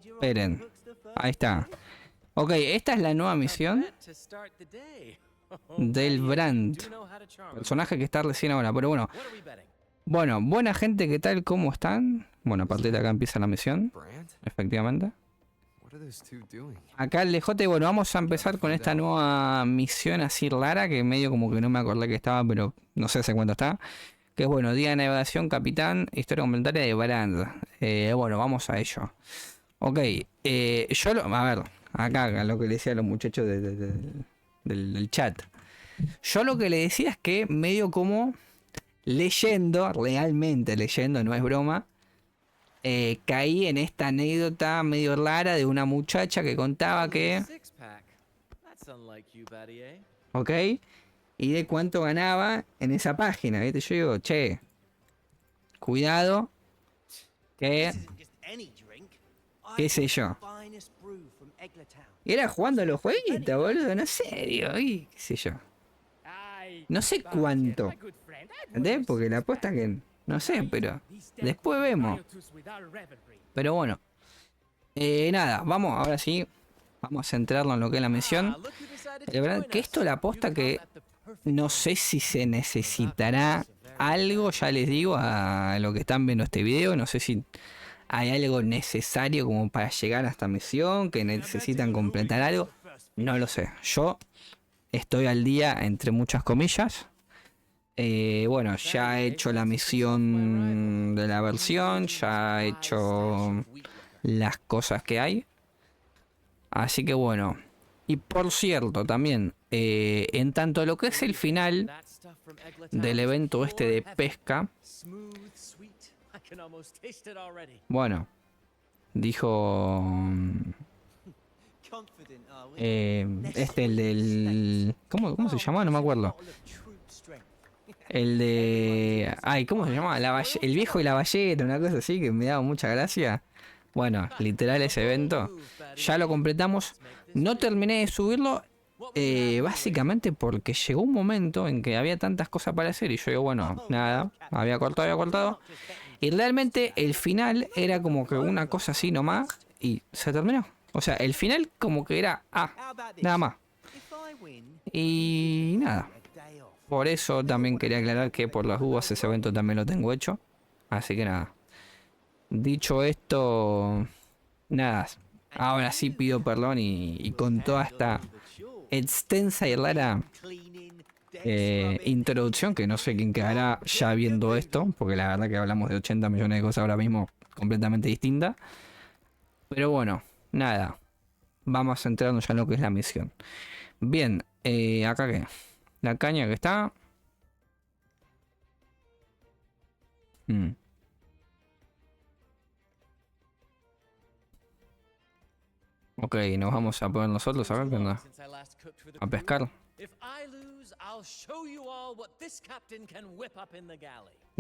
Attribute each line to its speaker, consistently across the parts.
Speaker 1: Esperen. Ahí está. Ok, esta es la nueva misión del Brant. Personaje que está recién ahora, pero bueno. Bueno, buena gente, ¿qué tal? ¿Cómo están? Bueno, a partir de acá empieza la misión. Efectivamente. Acá el ElDejota, y bueno, vamos a empezar con esta nueva misión así rara, que medio como que no me acordé que estaba, pero no sé hace cuánto está. Que es bueno, Día de Navegación, Capitán, Historia Complementaria de Brant. Bueno, vamos a ello. Ok, a ver, acá lo que le decía a los muchachos del chat. Yo lo que le decía es que medio como leyendo, realmente leyendo, no es broma, caí en esta anécdota medio rara de una muchacha que contaba que... Ok, y de cuánto ganaba en esa página, ¿viste? Yo digo, che, cuidado, que... ¿Qué sé yo? Y era jugando a los jueguitos, boludo, no sé, digo, y qué sé yo. No sé cuánto, ¿entendés? Porque la apuesta que... No sé, pero después vemos. Pero bueno. Nada, vamos, ahora sí. Vamos a centrarnos en lo que es la misión. De verdad que esto la aposta que... No sé si se necesitará algo, ya les digo, a lo que están viendo este video. No sé si hay algo necesario como para llegar a esta misión, que necesitan completar algo. No lo sé. Yo estoy al día, entre muchas comillas. Bueno, ya he hecho la misión de la versión, ya he hecho las cosas que hay. Así que bueno. Y por cierto, también, en tanto lo que es el final del evento este de pesca. Bueno, dijo... el del... ¿Cómo se llamaba? No me acuerdo. El de... Ay, ¿cómo se llama? El viejo y la ballena, una cosa así que me daba mucha gracia. Bueno, literal ese evento. Ya lo completamos. No terminé de subirlo. Básicamente porque llegó un momento en que había tantas cosas para hacer. Y yo digo, bueno, nada. Había cortado. Y realmente el final era como que una cosa así nomás. Y se terminó. O sea, el final como que era... nada más. Y nada. Por eso también quería aclarar que por las dudas ese evento también lo tengo hecho. Así que nada. Dicho esto, nada. Ahora sí pido perdón y con toda esta extensa y rara introducción, que no sé quién quedará ya viendo esto, porque la verdad que hablamos de 80 millones de cosas ahora mismo completamente distintas. Pero bueno, nada. Vamos a centrarnos ya en lo que es la misión. Bien, acá que... La caña que está. Ok, nos vamos a poner nosotros a ver qué onda. A pescar. El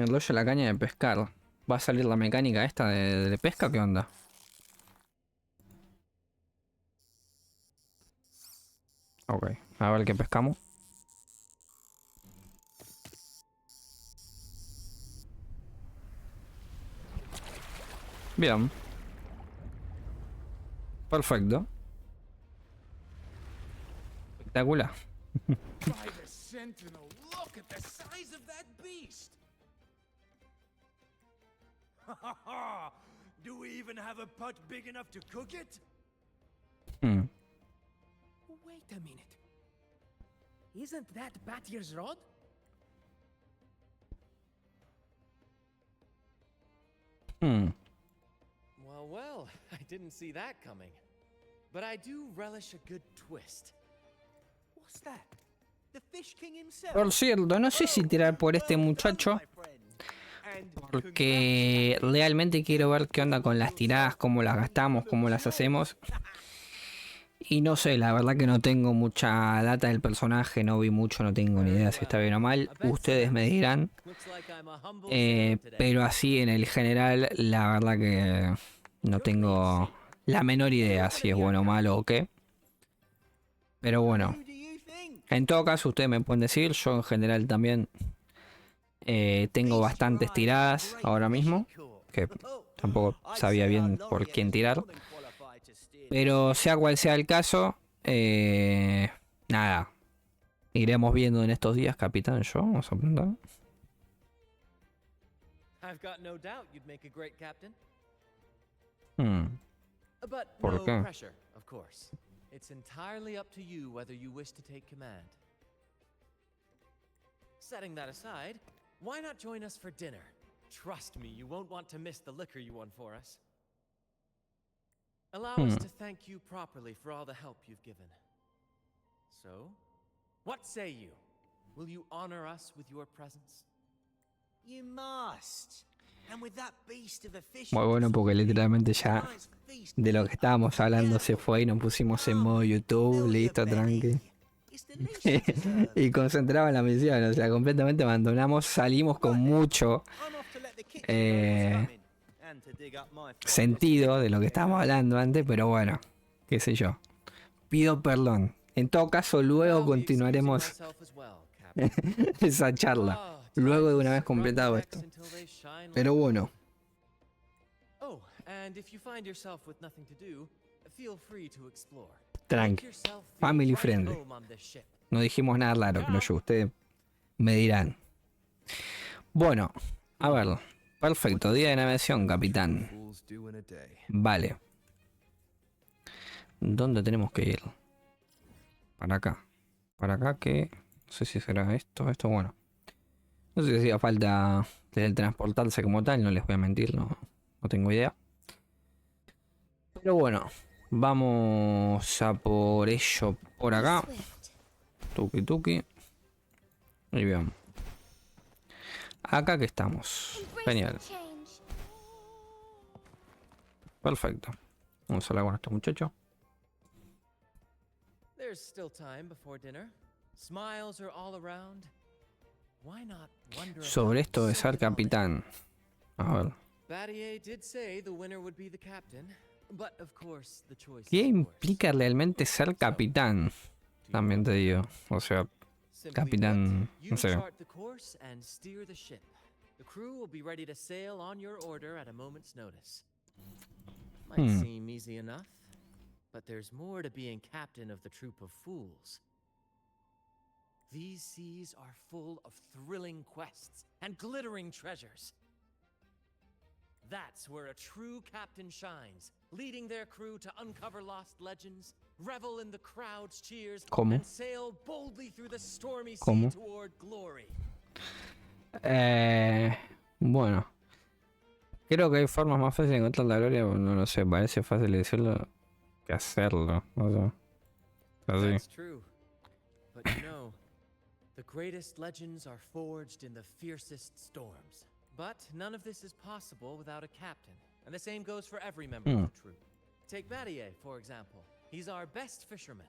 Speaker 1: rollo de la caña de pescar. ¿Va a salir la mecánica esta de pesca? ¿Qué onda? Ok, a ver qué pescamos. Bien. Perfecto. Espectacular.
Speaker 2: Do we even have a pot big enough to cook it?
Speaker 3: Wait a minute. Isn't that Batier's rod?
Speaker 2: Well, I didn't see that coming. But I do relish a good twist.
Speaker 3: What's that? The Fish King himself?
Speaker 1: Por cierto, no sé si tirar por este muchacho. Porque realmente quiero ver qué onda con las tiradas, cómo las gastamos, cómo las hacemos. Y no sé, la verdad que no tengo mucha data del personaje, no vi mucho, no tengo ni idea si está bien o mal. Ustedes me dirán. Pero así en el general, la verdad que no tengo la menor idea si es bueno o malo o qué. Pero bueno, en todo caso ustedes me pueden decir, yo en general también tengo bastantes tiradas ahora mismo. Que tampoco sabía bien por quién tirar. Pero sea cual sea el caso, nada. Iremos viendo en estos días, Capitán. Yo, vamos a preguntar.
Speaker 2: I've got no doubt you'd make a great captain. But
Speaker 1: ¿Por
Speaker 2: no
Speaker 1: qué?
Speaker 2: pressure, of course. It's entirely up to you whether you wish to take command. Setting that aside, why not join us for dinner? Trust me, you won't want to miss the liquor you won for us. Allow us to thank you properly for all the help you've given. So, what say you? Will you honor us with your presence?
Speaker 4: You must. And with that beast of a fish.
Speaker 1: Muy bueno porque literalmente ya de lo que estábamos hablando se fue y nos pusimos en modo YouTube, listo, tranqui. Y concentraba en la misión, o sea, completamente abandonamos, salimos con mucho sentido de lo que estábamos hablando antes, pero bueno, qué sé yo. Pido perdón. En todo caso, luego continuaremos esa charla, luego de una vez completado esto. Pero bueno.
Speaker 2: Oh, and if you find yourself with nothing to do, feel free to explore.
Speaker 1: Tranqui, family friendly. No dijimos nada raro, pero yo, ustedes me dirán. Bueno, a ver. Perfecto, día de navegación, capitán. Vale. ¿Dónde tenemos que ir? Para acá. Para acá que... No sé si será esto, bueno. No sé si hacía falta teletransportarse como tal, no les voy a mentir, no tengo idea. Pero bueno, vamos a por ello por acá. Tuki tuki. Y bien. Acá que estamos. Genial. Perfecto. Vamos a hablar con este muchacho.
Speaker 2: There's still time before dinner. Smiles are all around. Why not wonder
Speaker 1: Sobre esto de ser capitán. A ver. ¿Qué implica realmente ser capitán? También te digo. O sea, capitán, no sé.
Speaker 2: The crew will be ready to sail on your order at a moment's notice. Might seem easy enough, but there's more to being captain of the troop of fools. These seas are full of thrilling quests and glittering treasures. That's where a true captain shines, leading their crew to uncover lost legends, revel in the crowd's cheers, and sail boldly through the stormy sea toward glory.
Speaker 1: Bueno. Creo que hay formas más fáciles de encontrar la gloria, no lo sé, parece fácil decirlo que hacerlo. O sea, así.
Speaker 2: That's true. But you know, the greatest legends are forged in the fiercest storms. But none of this is possible without a captain, and the same goes for every member of the troop. Take Battier, for example. He's our best fisherman.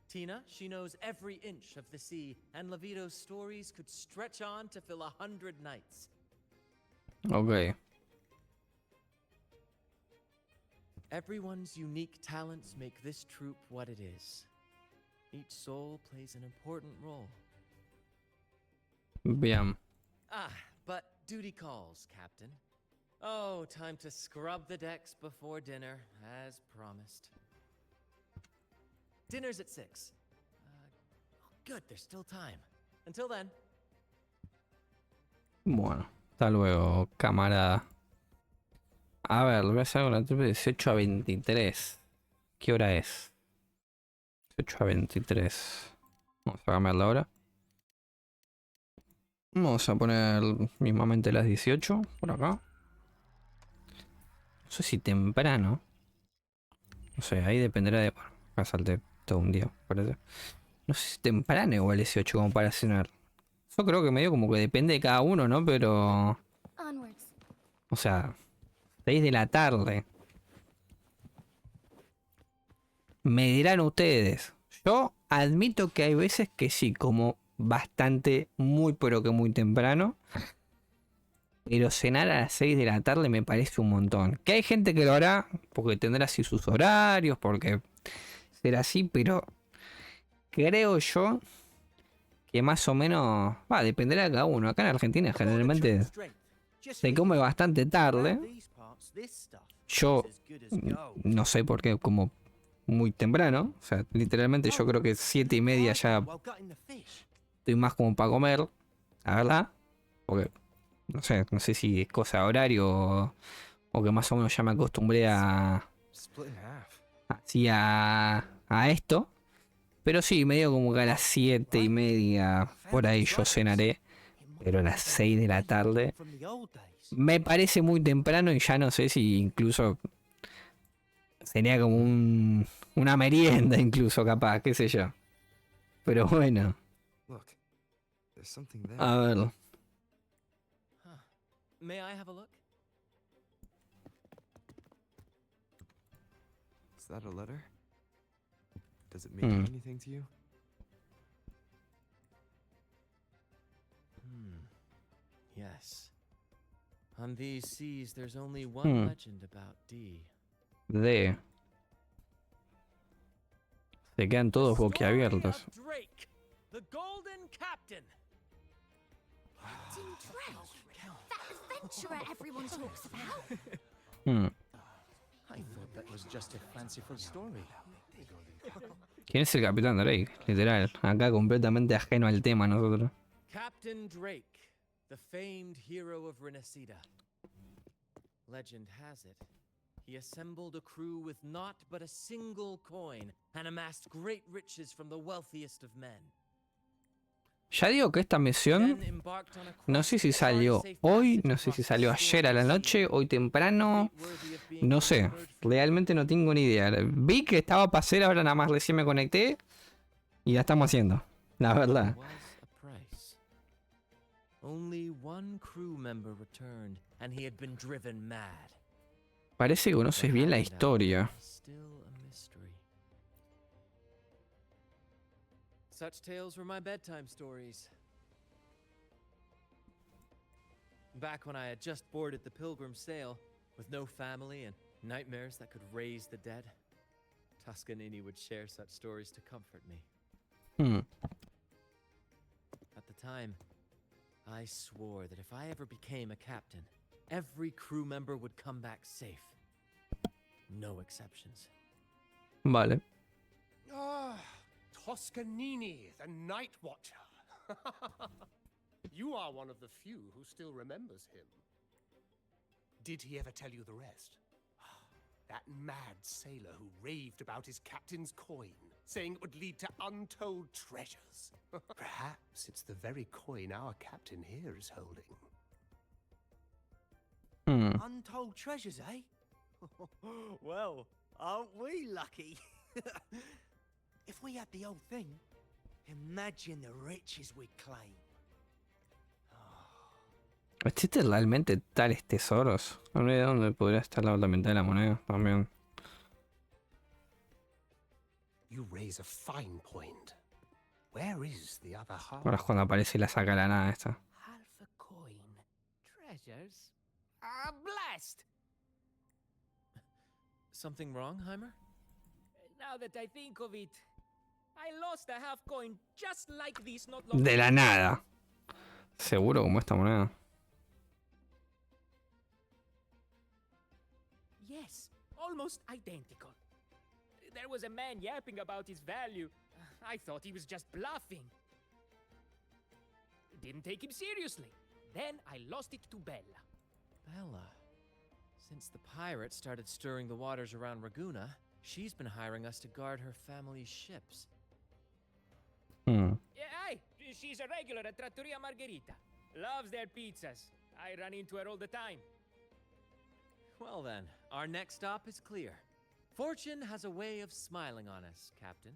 Speaker 2: Tina, she knows every inch of the sea, and Levito's stories could stretch on to fill 100 nights.
Speaker 1: Okay.
Speaker 2: Everyone's unique talents make this troop what it is. Each soul plays an important role.
Speaker 1: Bien.
Speaker 2: But duty calls, Captain. Oh, time to scrub the decks before dinner, as promised. Dinner's at 6. Good, there's still time. Until then.
Speaker 1: Bueno, hasta luego, camarada. A ver, voy a hacer con la triple 18 a 23. ¿Qué hora es? 18 a 23. Vamos a cambiar la hora. Vamos a poner mismamente las 18 por acá. No sé si temprano. No sé, ahí dependerá de... Bueno, acá salté todo un día, parece. No sé si temprano igual 18 como para cenar. Yo creo que medio como que depende de cada uno, ¿no? Pero... O sea, 6 de la tarde. Me dirán ustedes. Yo admito que hay veces que sí, como bastante, muy pero que muy temprano. Pero cenar a las 6 de la tarde me parece un montón. Que hay gente que lo hará porque tendrá así sus horarios, porque será así, pero creo yo que más o menos dependerá de cada uno. Acá en Argentina generalmente se come bastante tarde. Yo no sé por qué, como muy temprano. O sea, literalmente yo creo que 7:30 ya estoy más como para comer, la verdad. Porque no sé si es cosa de horario o que más o menos ya me acostumbré así a esto. Pero sí, medio como que a las 7:30 por ahí yo cenaré. Pero a las 6 de la tarde me parece muy temprano y ya no sé si incluso sería como una merienda incluso capaz, qué sé yo. Pero bueno, a ver.
Speaker 2: Huh. May I have a look?
Speaker 5: Is that a letter? Does it mean anything to you?
Speaker 2: Yes. On these seas, there's only one legend about D.
Speaker 1: De. Se quedan todos boquiabiertos.
Speaker 2: Story of Drake, the Golden Captain.
Speaker 6: Captain Drake, that adventurer everyone talks about.
Speaker 7: I thought that was just a fanciful story.
Speaker 1: ¿Quién es el Capitán Drake? Literal, acá completamente ajeno al tema nosotros.
Speaker 2: Captain Drake, the famed hero of Renacida. Legend has it, he assembled a crew with naught but a single coin and amassed great riches from the wealthiest of men.
Speaker 1: Ya digo que esta misión,
Speaker 2: Then embarked on a
Speaker 1: no sé si salió hoy, no sé si salió ayer a la noche, hoy temprano, no sé, realmente no tengo ni idea. Vi que estaba para hacer, ahora nada más recién me conecté y la estamos haciendo, la verdad.
Speaker 2: Only one crew member returned and he had been driven mad.
Speaker 1: Parece que conoces bien la historia.
Speaker 2: Still a mystery. Such tales were my bedtime stories. Back when I had just boarded the Pilgrim sail, with no family and nightmares that could raise the dead, Toscanini would share such stories to comfort me. At the time, I swore that if I ever became a captain, every crew member would come back safe. No exceptions.
Speaker 1: Vale.
Speaker 8: Ah, Toscanini, the Night Watcher. You are one of the few who still remembers him. Did he ever tell you the rest? That mad sailor who raved about his captain's coin, saying it would lead to untold treasures. Perhaps it's the very coin our captain here is holding.
Speaker 4: Untold treasures, eh? Well, aren't we lucky? If we had the old thing, imagine the riches we'd claim.
Speaker 1: ¿Existen realmente tales tesoros? No sé de dónde podría estar la otra mitad de la moneda también.
Speaker 8: You raise a fine point. Where is the other half?
Speaker 1: Ahora es cuando aparece y la saca la nada esta.
Speaker 3: Half a coin. Treasures? Ah, blast!
Speaker 2: Something wrong, Heimer?
Speaker 3: Now that I think of it, I lost a half coin just like this not long
Speaker 1: De
Speaker 3: ago.
Speaker 1: la nada. Seguro como esta moneda.
Speaker 3: Yes, almost identical. There was a man yapping about his value. I thought he was just bluffing. Didn't take him seriously. Then I lost it to Bella.
Speaker 2: Bella. Since the pirates started stirring the waters around Raguna, she's been hiring us to guard her family's ships.
Speaker 3: Yeah, aye, she's a regular at Trattoria Margherita. Loves their pizzas. I run into her all the time.
Speaker 2: Well then, our next stop is clear. Fortune has a way of smiling on us, Captain.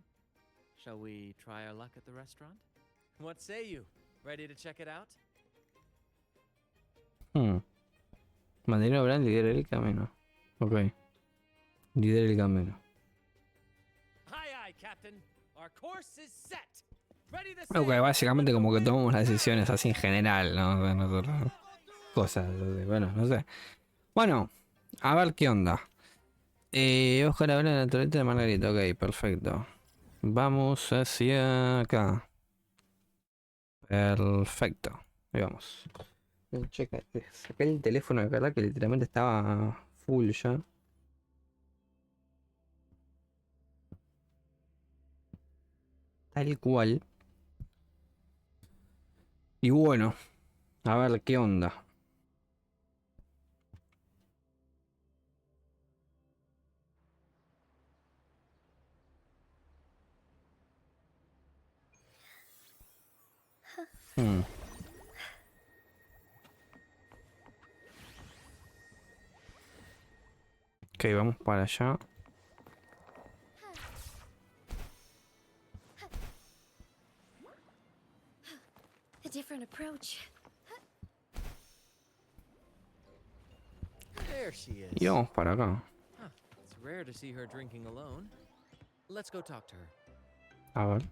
Speaker 2: Shall we try our luck at the restaurant? What say you? Ready to check it out?
Speaker 1: Mandarino Brant lidera el camino. Ok. Lidera el camino.
Speaker 2: Aye, aye, Captain. Our course is set. Ready to
Speaker 1: Ok,
Speaker 2: sail.
Speaker 1: básicamente como que tomamos las decisiones así en general, ¿no? De nosotros. Cosas, bueno, no sé. Bueno, a ver qué onda. Ojalá hablar en la torreta de Margarita. Ok, perfecto. Vamos hacia acá. Perfecto. Ahí vamos. Checa, saqué el teléfono de verdad que literalmente estaba full ya. Tal cual. Y bueno, a ver qué onda. Ok, vamos para allá.
Speaker 6: A different approach.
Speaker 2: There she is.
Speaker 1: Y vamos para acá.
Speaker 2: Huh. It's rare to see her drinking alone. Let's go talk to her.
Speaker 1: A ver.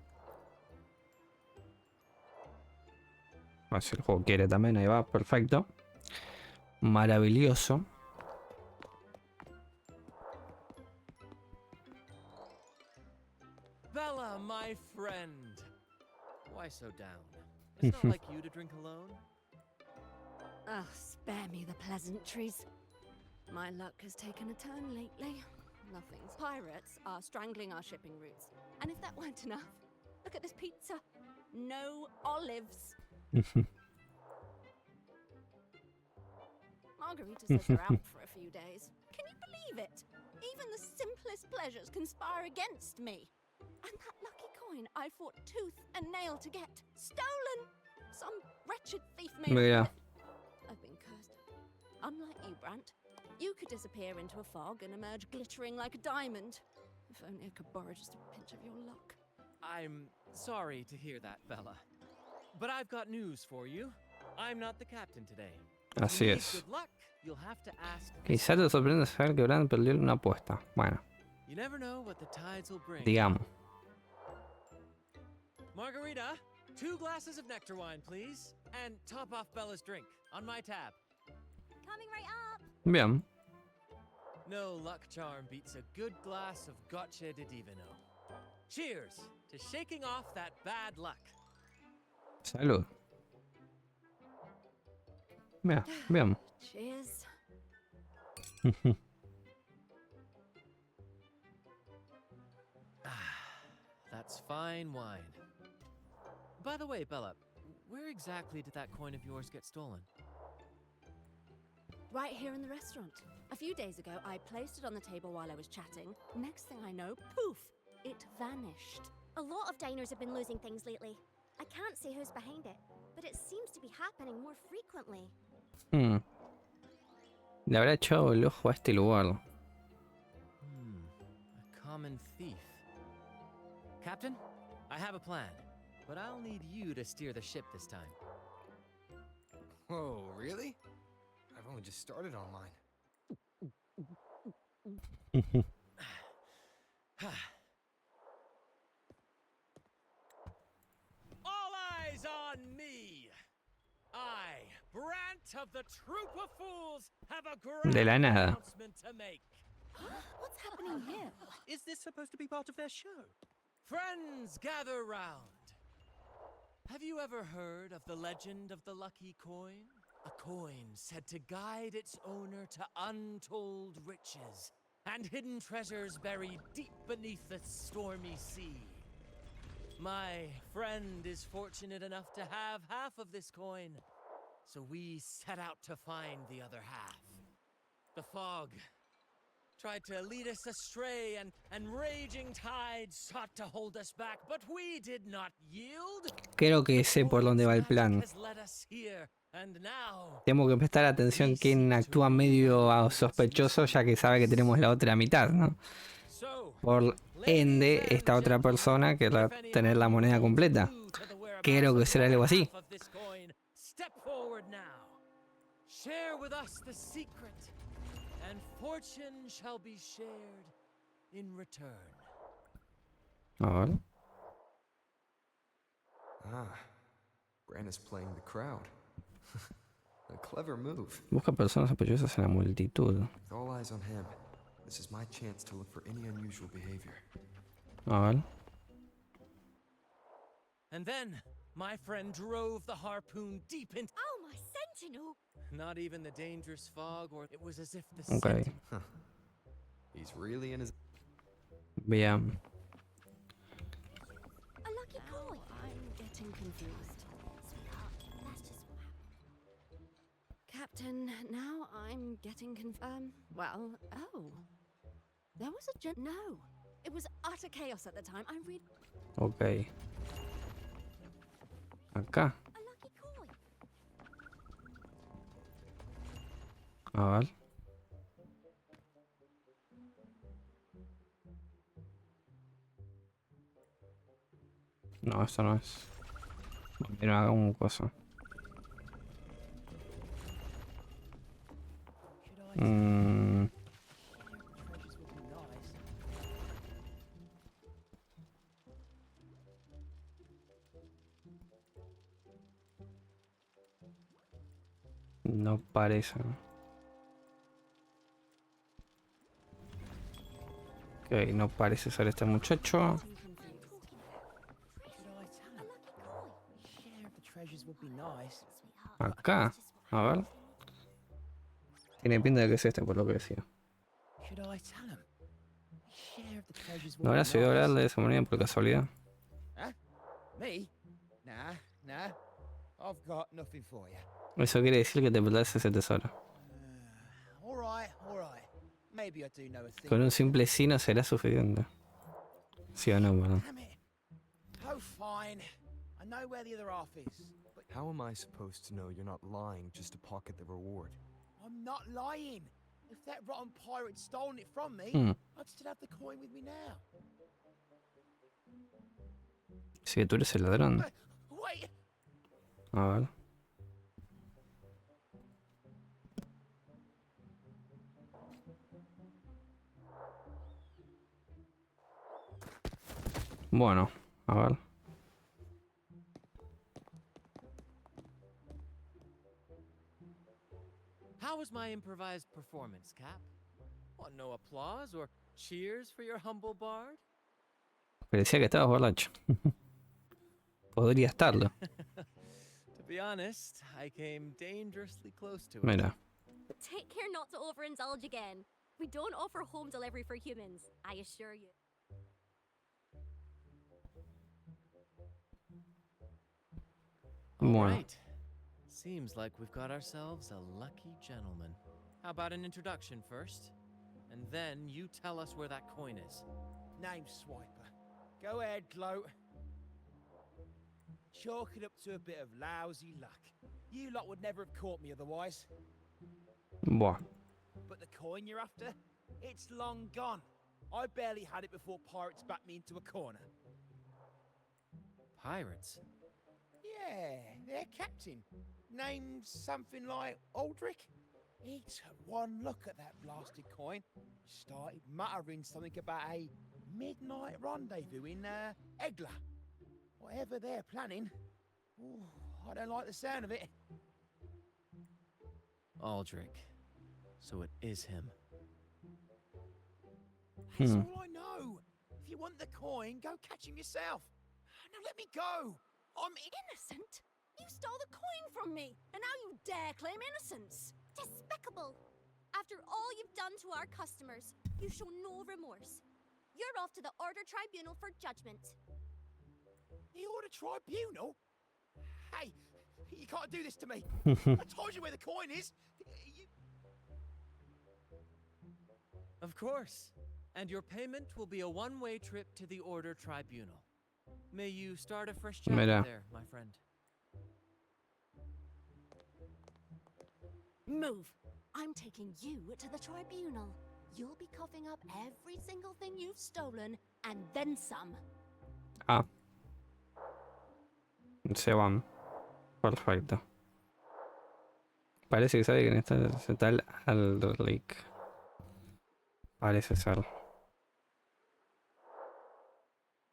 Speaker 1: A ver si el juego quiere también. Ahí va, perfecto. Maravilloso.
Speaker 2: Bella, my friend. Why so down? It's not like you to drink alone.
Speaker 6: Oh, spare me the pleasantries. My luck has taken a turn lately. Nothing's pirates are strangling our shipping routes. And if that weren't enough, look at this pizza. No olives. Margarita says they're out for a few days. Can you believe it? Even the simplest pleasures conspire against me. And that lucky coin I fought tooth and nail to get. Stolen! Some wretched thief made
Speaker 1: Mira.
Speaker 6: of it. I've been cursed. Unlike you, Brant, you could disappear into a fog and emerge glittering like a diamond. If only I could borrow just a pinch of your luck.
Speaker 2: I'm sorry to hear that, Bella. But I've got news for you. I'm not the captain today. If
Speaker 1: Así
Speaker 2: you need
Speaker 1: es.
Speaker 2: good luck, you'll have to ask.
Speaker 1: Quizá te sorprende saber que Brant perdió una apuesta. Bueno,
Speaker 2: You never know what the tides will bring.
Speaker 1: digamos.
Speaker 2: Margarita, 2 glasses of nectar wine, please. And top off Bella's drink on my tab.
Speaker 6: Coming right up!
Speaker 1: Bien.
Speaker 2: No luck charm beats a good glass of gotcha de divino. Cheers to shaking off that bad luck.
Speaker 1: Salud. Bien, bien.
Speaker 6: Cheers.
Speaker 2: That's fine wine. By the way, Bella, where exactly did that coin of yours get stolen?
Speaker 6: Right here in the restaurant. A few days ago, I placed it on the table while I was chatting. Next thing I know, poof, it vanished.
Speaker 9: A lot of diners have been losing things lately. I can't say who's behind it, but it seems to be happening more frequently.
Speaker 1: Le habrá echado el ojo a este lugar.
Speaker 2: A common thief. Captain, I have a plan, but I'll need you to steer the ship this time.
Speaker 5: Whoa, really? I've only just started on mine.
Speaker 2: All eyes on me! I, Brant of the Troop of Fools, have a
Speaker 1: De la
Speaker 2: grand
Speaker 1: nada.
Speaker 2: announcement to make.
Speaker 6: What's happening here?
Speaker 4: Is this supposed to be part of their show?
Speaker 2: Friends, gather round. Have you ever heard of the legend of the lucky coin? A coin said to guide its owner to untold riches and hidden treasures buried deep beneath the stormy sea. My friend is fortunate enough to have half of this coin, so we set out to find the other half. The fog tried to lead us astray, and raging tides sought to hold us back, but we did not yield.
Speaker 1: Creo que sé por dónde va el plan. Tengo que prestar atención quién actúa medio sospechoso, ya que sabe que tenemos la otra mitad, ¿no? Por ende, esta otra persona querrá tener la moneda completa. Creo que será algo así.
Speaker 2: Step forward now. Share with us the secret, and fortune shall be shared in return.
Speaker 1: A ver.
Speaker 5: Ah, Brant is playing the crowd. A clever move.
Speaker 1: Busca personas sospechosas en la multitud.
Speaker 5: With all eyes on him, this is my chance to look for any unusual behavior.
Speaker 1: A ver.
Speaker 2: And then my friend drove the harpoon deep into.
Speaker 9: Oh, my sentinel!
Speaker 2: Not even the dangerous fog, or it was as if the
Speaker 1: Ok.
Speaker 2: scent.
Speaker 5: He's really in his.
Speaker 1: Bien.
Speaker 9: A lucky coin.
Speaker 6: I'm getting confused.
Speaker 9: Sweetheart, that's just what happened.
Speaker 6: Captain, now I'm getting well, oh. There was a no. It was utter chaos at the time. I read
Speaker 1: Ok. Acá.
Speaker 9: A lucky coin.
Speaker 1: A ver. No, esto no es. Mira, haga un coso. Mm,
Speaker 3: Treasures would be nice.
Speaker 1: no parece. Ok, no parece ser este muchacho.
Speaker 3: Should I tell him? Share of the treasures would be nice.
Speaker 9: Sweetheart,
Speaker 1: Acá.
Speaker 9: that's just what
Speaker 1: A ver. Tiene pinta de que es este, por lo que decía.
Speaker 3: Should I tell him? Share of the treasures would
Speaker 1: ¿No
Speaker 3: be
Speaker 1: habrás oído hablar
Speaker 3: nice.
Speaker 1: de esa moneda por casualidad?
Speaker 3: Huh? Me? Nah, nah. I've got nothing for you.
Speaker 1: Eso quiere decir que te perderás ese tesoro.
Speaker 3: All right, all right. Maybe I do know a thing.
Speaker 1: Con un simple sí no será suficiente. ¿Sí o no, perdón?
Speaker 3: Damn it. Oh, fine. I know where the other half is, but
Speaker 5: How am I supposed to know you're not lying just to pocket the reward?
Speaker 3: I'm not lying. If that rotten pirate stolen it from me, I'd still have the coin with me now.
Speaker 1: Sí, que tú eres el ladrón.
Speaker 3: Wait.
Speaker 1: A ver. Bueno, a ver.
Speaker 2: How was my improvised performance, Cap? Want no applause or cheers for your humble bard?
Speaker 1: Parecía que estabas borracho. Podría estarlo.
Speaker 2: To be honest, I came dangerously close to it.
Speaker 1: Mira.
Speaker 9: take care not to overindulge again. We don't offer home delivery for humans, I assure you.
Speaker 2: All
Speaker 1: Bueno.
Speaker 2: right. Seems like we've got ourselves a lucky gentleman. How about an introduction first? And then you tell us where that coin is.
Speaker 3: Name Swiper. Go ahead, gloat. Chalk it up to a bit of lousy luck. You lot would never have caught me otherwise.
Speaker 1: Buah.
Speaker 3: But the coin you're after, it's long gone. I barely had it before pirates backed me into a corner.
Speaker 2: Pirates?
Speaker 3: Yeah, their captain. Named something like Aldrich. He took one look at that blasted coin, started muttering something about a midnight rendezvous in Egla. Whatever they're planning. Ooh, I don't like the sound of it.
Speaker 2: Aldrich. So it is him.
Speaker 3: That's all I know. If you want the coin, go catch him yourself. Now let me go. I'm
Speaker 6: innocent. You stole the coin from me, and now you dare claim innocence.
Speaker 9: Despicable! After all you've done to our customers, you show no remorse. You're off to the Order Tribunal for judgment.
Speaker 3: The Order Tribunal? Hey, you can't do this to me. I told you where the coin is.
Speaker 2: Of course. And your payment will be a one-way trip to the Order Tribunal. May you start a fresh chapter
Speaker 1: Mira.
Speaker 2: there, my friend.
Speaker 6: Move. I'm taking you to the tribunal. You'll be coughing up every single thing you've stolen, and then some.
Speaker 1: Ah. Se van. Perfecto. Parece que sabe que está tal Aldrich. Parece ser.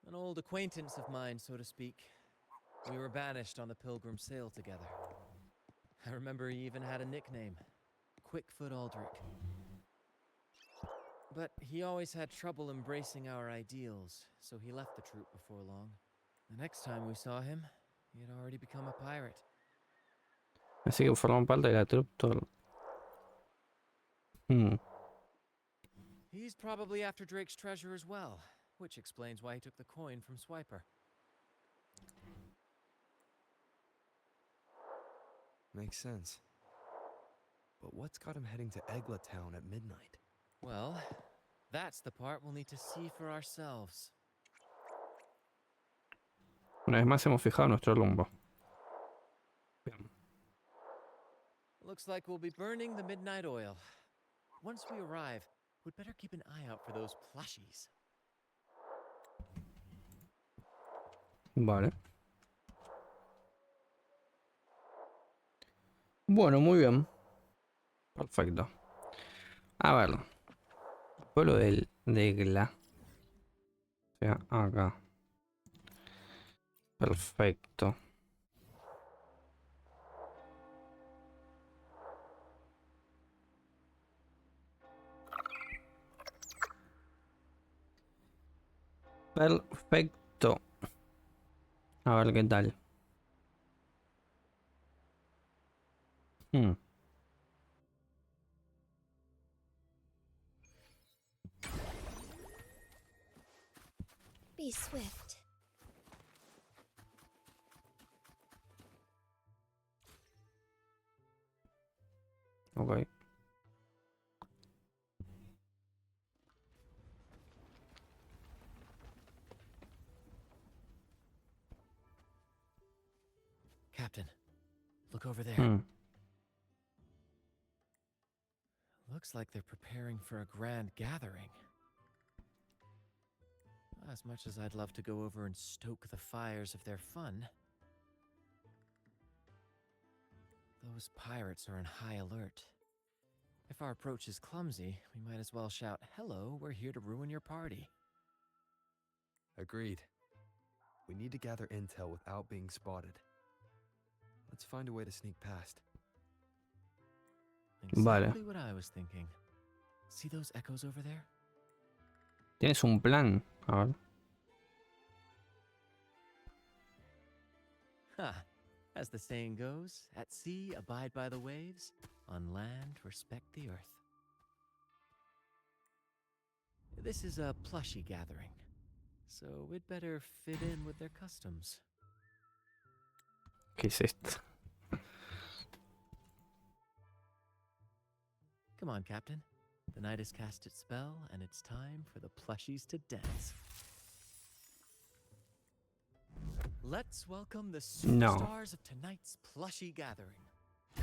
Speaker 2: An old acquaintance of mine, so to speak. We were banished on the Pilgrim sail together. I remember he even had a nickname, Quickfoot Aldrich. But he always had trouble embracing our ideals, so he left the troop before long. The next time we saw him, he had already become a pirate.
Speaker 1: Así que forman parte de la troupe todo.
Speaker 2: He's probably after Drake's treasure as well, which explains why he took the coin from Swiper.
Speaker 5: Makes sense. But what's got him heading to Egla Town at midnight?
Speaker 2: Well, that's the part we'll need to see for ourselves.
Speaker 1: Una vez más hemos fijado nuestro rumbo. Bien.
Speaker 2: Looks like we'll be burning the midnight oil. Once we arrive, we'd better keep an eye out for those plushies.
Speaker 1: Vale. Bueno, muy bien. Perfecto. A ver. El pueblo de Egla. O sea, acá. Perfecto. Perfecto. A ver qué tal.
Speaker 9: Be swift.
Speaker 1: Ok.
Speaker 2: Captain, look over there. Looks like they're preparing for a grand gathering. As much as I'd love to go over and stoke the fires of their fun, those pirates are in high alert. If our approach is clumsy, we might as well shout, "Hello, we're here to ruin your party."
Speaker 5: Agreed. We need to gather intel without being spotted. Let's find a way to sneak past.
Speaker 2: Exactly what I was thinking. See those echoes over there?
Speaker 1: Tienes un plan. A ver.
Speaker 2: Ha! As the saying goes, at sea abide by the waves, on land respect the earth. This is a plushie gathering, so we'd better fit in with their customs.
Speaker 1: ¿Qué es esto?
Speaker 2: Come on, Captain. The night has cast its spell, and it's time for the plushies to dance. Let's welcome the superstars of tonight's plushie gathering.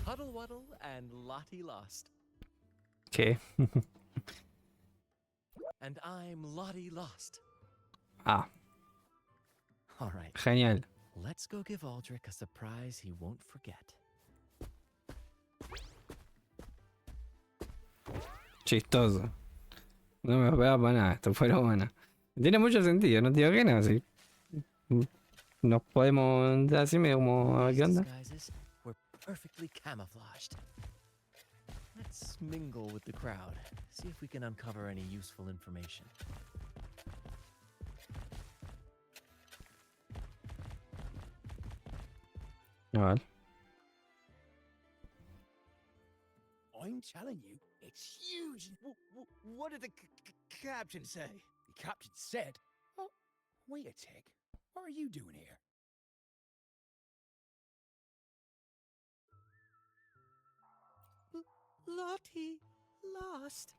Speaker 2: Cuddle Wuddle and Lottie Lost.
Speaker 1: ¿Qué?
Speaker 2: And I'm Lottie Lost.
Speaker 1: Ah.
Speaker 2: All right.
Speaker 1: Genial.
Speaker 2: Let's go give Aldrich a surprise he won't forget.
Speaker 1: Chistoso. No me esperaba para nada esto, pero bueno. Tiene mucho sentido, no te digo que no, sí. Nos podemos así medio como ¿qué onda?
Speaker 2: We're perfectly camouflaged. Let's mingle with the crowd. See if we can uncover any useful information.
Speaker 1: A ver.
Speaker 3: I'm telling you, it's huge.
Speaker 4: What did the captain say?
Speaker 3: The captain said, "Oh, wait a tick. What are you doing here?"
Speaker 4: Lottie Lost.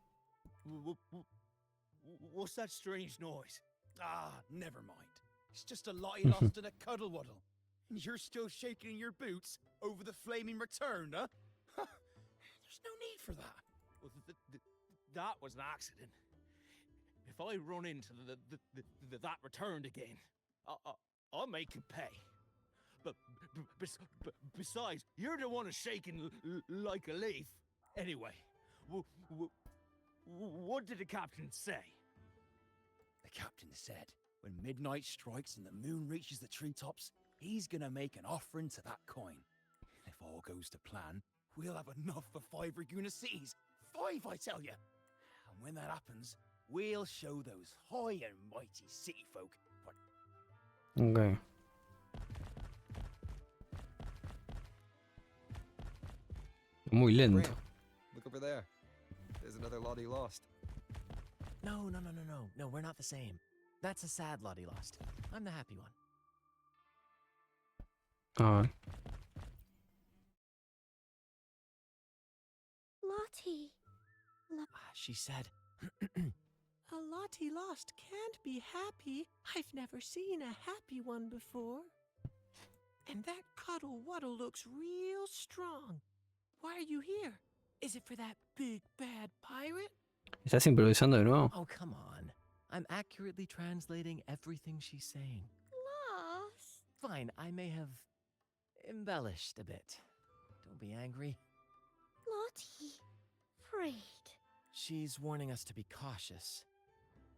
Speaker 4: What's that strange noise?
Speaker 3: Ah, never mind. It's just a Lottie Lost and a Cuddle Wuddle. And you're still shaking in your boots over the flaming return, huh? There's no need for that.
Speaker 4: Well, that was an accident. If I run into that returned again, I'll make you pay. But besides, you're the one who's shaking like a leaf. Anyway, what did the captain say?
Speaker 3: The captain said, when midnight strikes and the moon reaches the treetops, he's gonna make an offering to that coin. If all goes to plan, we'll have enough for 5 Raguna cities. 5, I tell you. And when that happens, we'll show those high and mighty city folk what...
Speaker 1: Okay. Muy lento.
Speaker 5: Brant, look over there. There's another Lottie lost.
Speaker 2: No, we're not the same. That's a sad Lottie lost. I'm the happy one.
Speaker 1: A ver.
Speaker 6: Lottie.
Speaker 2: She said,
Speaker 10: A Lottie lost can't be happy. I've never seen a happy one before. And that cuddle waddle looks real strong. Why are you here? Is it for that big bad pirate?
Speaker 1: ¿Estás improvisando de nuevo?
Speaker 2: oh, come on. I'm accurately translating everything she's saying.
Speaker 6: Lost.
Speaker 2: Fine, I may have embellished a bit. Don't be angry.
Speaker 6: Lottie. Afraid.
Speaker 2: She's warning us to be cautious.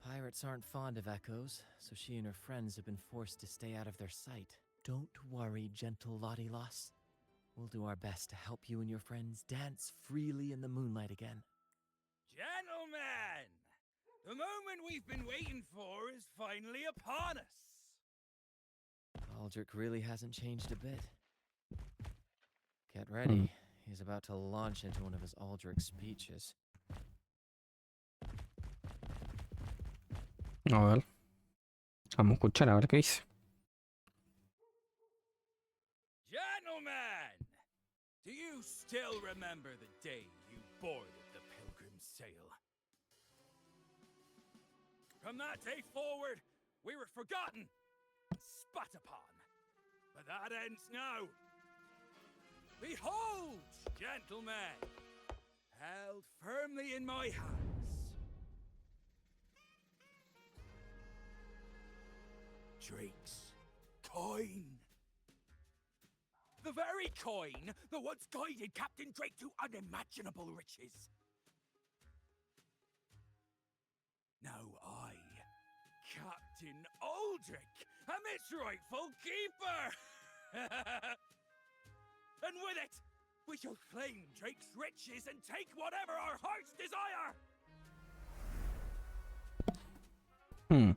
Speaker 2: Pirates aren't fond of echoes, so she and her friends have been forced to stay out of their sight. Don't worry, gentle Lottie Loss. We'll do our best to help you and your friends dance freely in the moonlight again.
Speaker 4: Gentlemen, the moment we've been waiting for is finally upon us.
Speaker 2: Aldrich really hasn't changed a bit. Get ready. He's about to launch into one of his Aldrich speeches.
Speaker 1: A ver. Vamos a escuchar a ver qué dice.
Speaker 4: Gentlemen, do you still remember the day you boarded the Pilgrim's Sail? From that day forward, we were forgotten, spat upon. But that ends now. Behold, gentlemen, held firmly in my hands, Drake's coin. The very coin that once guided Captain Drake to unimaginable riches. Now I, Captain Aldrich, am its rightful keeper! And with it, we shall claim Drake's riches and take whatever our hearts desire! Hooray!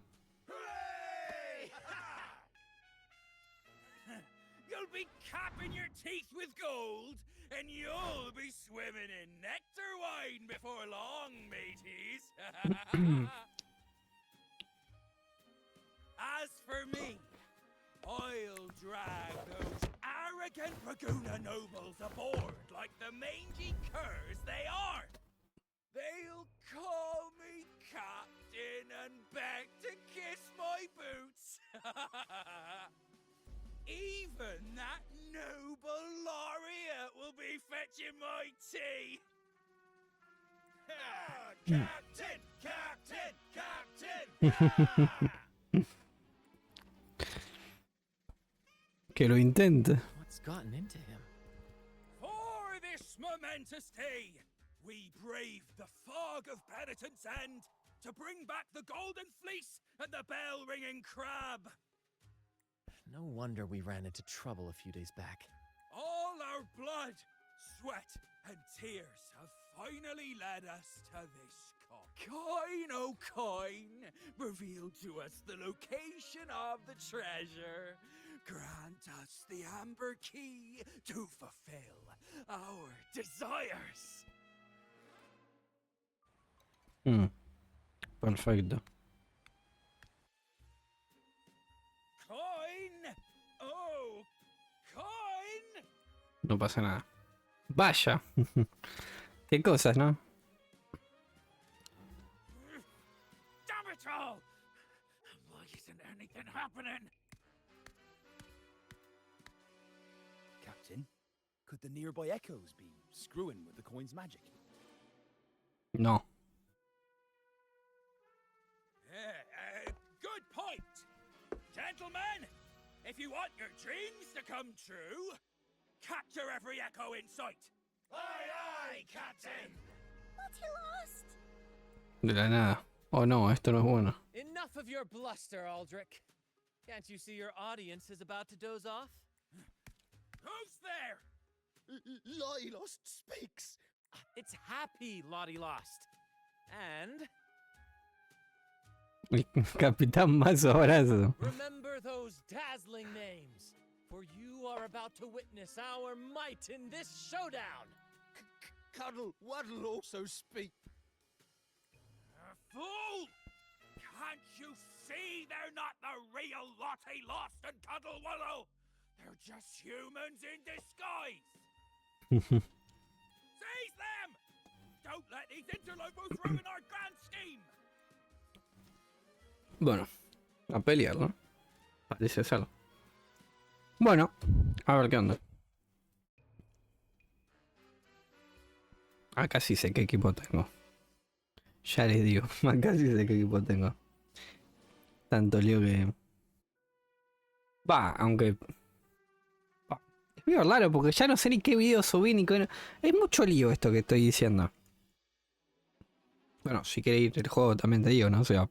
Speaker 4: You'll be capping your teeth with gold, and you'll be swimming in nectar wine before long, mateys! As for me, I'll drag those arrogant Raguna nobles aboard like the mangy curs they are. They'll call me Captain and beg to kiss my boots. Even that noble laureate will be fetching my tea. Captain! Captain! Captain!
Speaker 1: Que lo intente.
Speaker 2: What's gotten into him?
Speaker 4: For this momentous day, we braved the fog of penitence and to bring back the golden fleece and the bell-ringing crab.
Speaker 2: No wonder we ran into trouble a few days back.
Speaker 4: All our blood, sweat, and tears have finally led us to this coin, oh coin, revealed to us the location of the treasure. Grant us the amber key to fulfill our desires.
Speaker 1: Perfecto.
Speaker 4: Coin, oh coin.
Speaker 1: No pasa nada. Vaya. Qué cosas, ¿no?
Speaker 4: Damn it all! Why isn't anything happening?
Speaker 3: Captain, could the nearby echoes be screwing with the coin's magic?
Speaker 1: No.
Speaker 4: Good point. Gentlemen, if you want your dreams to come true, capture every echo in sight. Aye, aye, Captain.
Speaker 6: Lottie lost.
Speaker 1: De la nada. Oh no, esto no es bueno.
Speaker 2: Enough of your bluster, Aldrich. Can't you see your audience is about to doze off?
Speaker 4: Who's there?
Speaker 3: Lottie Lost speaks.
Speaker 2: It's happy Lottie Lost. And
Speaker 1: El Capitán más abrazo.
Speaker 2: remember those dazzling names, for you are about to witness our might in this showdown.
Speaker 4: Cuddle Waddle also speak?
Speaker 3: Fool! Can't you see they're not the real Lottie Lost and Cuddle Waddle? They're just humans in disguise. Seize them! Don't let these interlopers ruin our grand scheme.
Speaker 1: Bueno, a pelear, ¿no? Parece ser. Bueno, a ver qué onda. Acá sí sé qué equipo tengo. Ya les digo, acá sí sé qué equipo tengo. Tanto lío que... Va, aunque... Va. Es medio raro porque ya no sé ni qué video subí ni qué... Es mucho lío esto que estoy diciendo. Bueno, si quiere ir el juego también te digo, ¿no? O sea...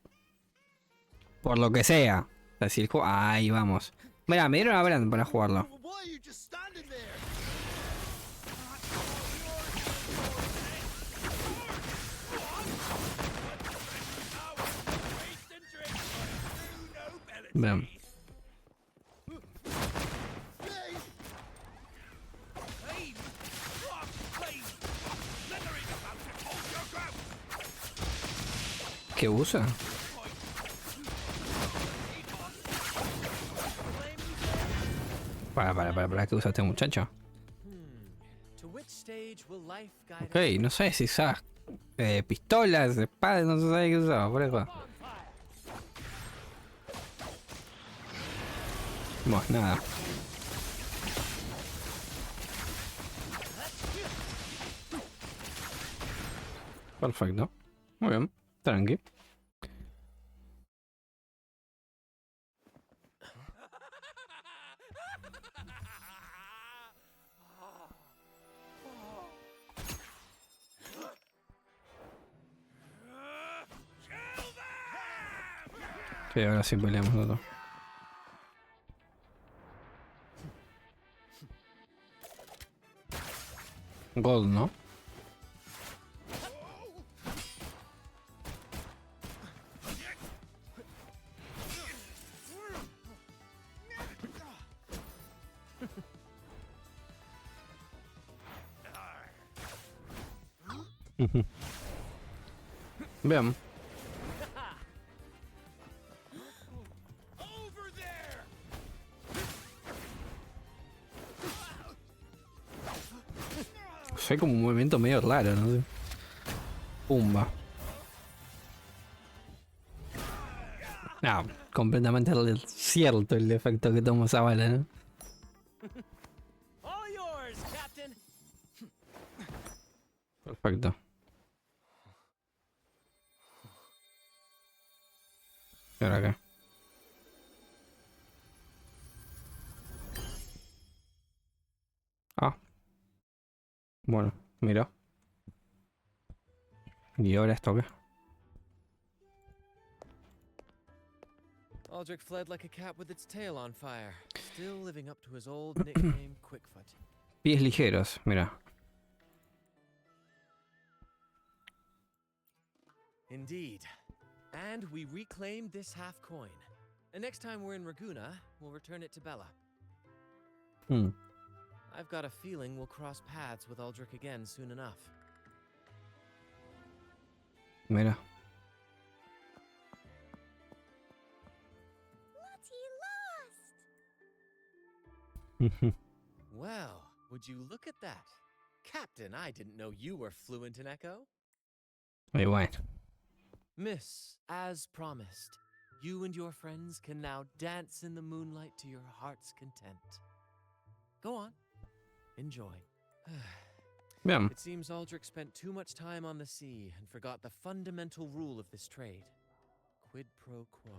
Speaker 1: Por lo que sea. O sea, si el juego... Ahí vamos. Mira, me dieron a Brant para jugarlo. Vean. ¿Qué usa? Para, ¿qué usa este muchacho? Ok, no sé si usas pistolas, espadas, no se sabe qué usaba, por eso. Bueno, nada. Perfecto. Muy bien, tranqui. Sí, ahora sí peleamos nosotros. Gold, ¿no? Veamos. Fue como un movimiento medio raro, ¿no? Pumba. No, completamente cierto el efecto que toma esa bala, ¿no? Perfecto. ¿Y ahora qué? Ah. Bueno, mira. ¿Y ahora esto qué?
Speaker 2: Aldrich fled like a cat with its tail on fire, still living up to his old nickname, Quickfoot.
Speaker 1: Pies ligeros, mira.
Speaker 2: Indeed. And we reclaimed this half coin. And next time we're in Raguna, we'll return it to Bella. I've got a feeling we'll cross paths with Aldrich again soon enough.
Speaker 1: Mira.
Speaker 2: Well, would you look at that? Captain, I didn't know you were fluent in Echo.
Speaker 1: Muy bueno.
Speaker 2: Miss, as promised, you and your friends can now dance in the moonlight to your heart's content. Go on. Enjoy.
Speaker 1: Bien.
Speaker 2: It seems Aldrich spent too much time on the sea and forgot the fundamental rule of this trade. Quid pro quo.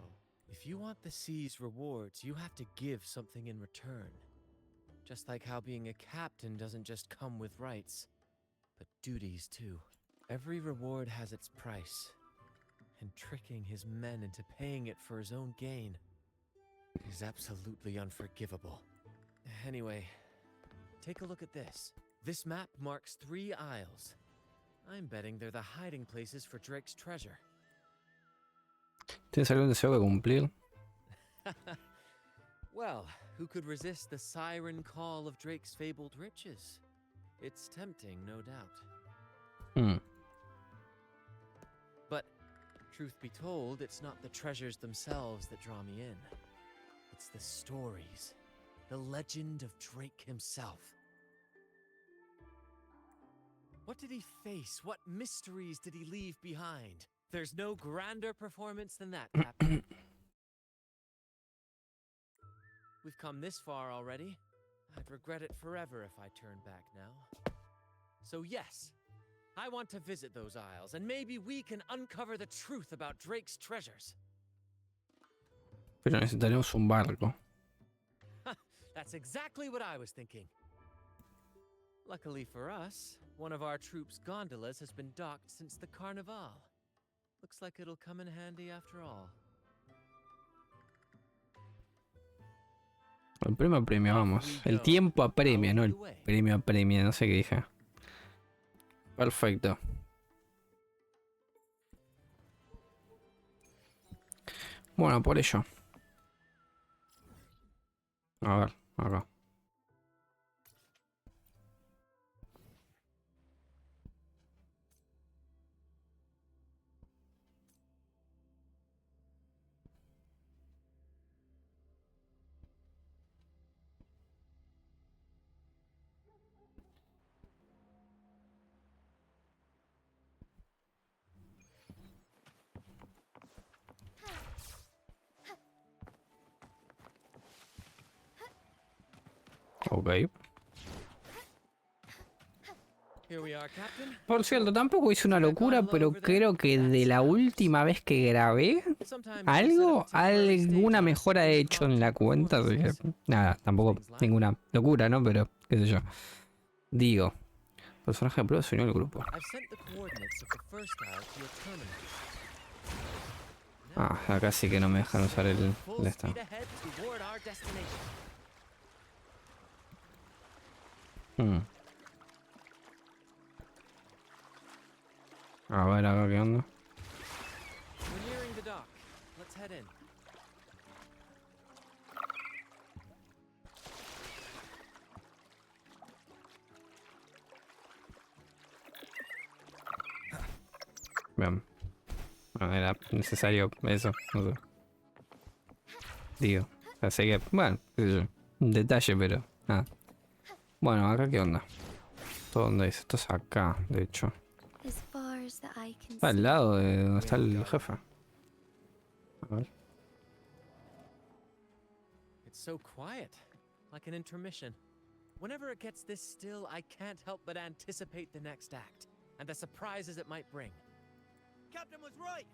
Speaker 2: If you want the sea's rewards, you have to give something in return. Just like how being a captain doesn't just come with rights, but duties too. Every reward has its price, and tricking his men into paying it for his own gain is absolutely unforgivable. Anyway, take a look at this. This map marks 3 isles. I'm betting they're the hiding places for Drake's treasure.
Speaker 1: ¿Tienes algún deseo que cumplir?
Speaker 2: Well, who could resist the siren call of Drake's fabled riches? It's tempting, no doubt.
Speaker 1: Hmm.
Speaker 2: But, truth be told, it's not the treasures themselves that draw me in. It's the stories. The legend of Drake himself. What did he face? What mysteries did he leave behind? There's no grander performance than that, Captain. We've come this far already. I'd regret it forever if I turned back now. So yes, I want to visit those isles, and maybe we can uncover the truth about Drake's treasures.
Speaker 1: Pero necesitaremos un barco.
Speaker 2: That's exactly what I was thinking. Luckily for us, one of our troops' gondolas has been docked since the Carnival. Looks like it'll come in handy after all.
Speaker 1: El premio apremia, vamos. El tiempo apremia, no el premio apremia, no sé qué dije. Perfecto. Bueno, por ello. A ver, acá. Ok. Por cierto, tampoco hice una locura, pero creo que de la última vez que grabé alguna mejora he hecho en la cuenta. Así que, nada, tampoco ninguna locura, ¿no? Pero, qué sé yo. Digo, personaje de prueba se unió al grupo. Ah, acá sí que no me dejan usar el esta. A ver acá qué onda. Bien. No era necesario eso, no sé. Digo, o sea, sé que, bueno, qué sé yo, un detalle, pero nada. Bueno, acá qué onda. ¿Todo dónde es? Esto es acá, de hecho. Está al lado de donde está el jefe. A ver.
Speaker 2: It's so quiet, like an intermission. Whenever it gets this still, I can't help but anticipate the next act and the surprises it might bring.
Speaker 3: Captain was right.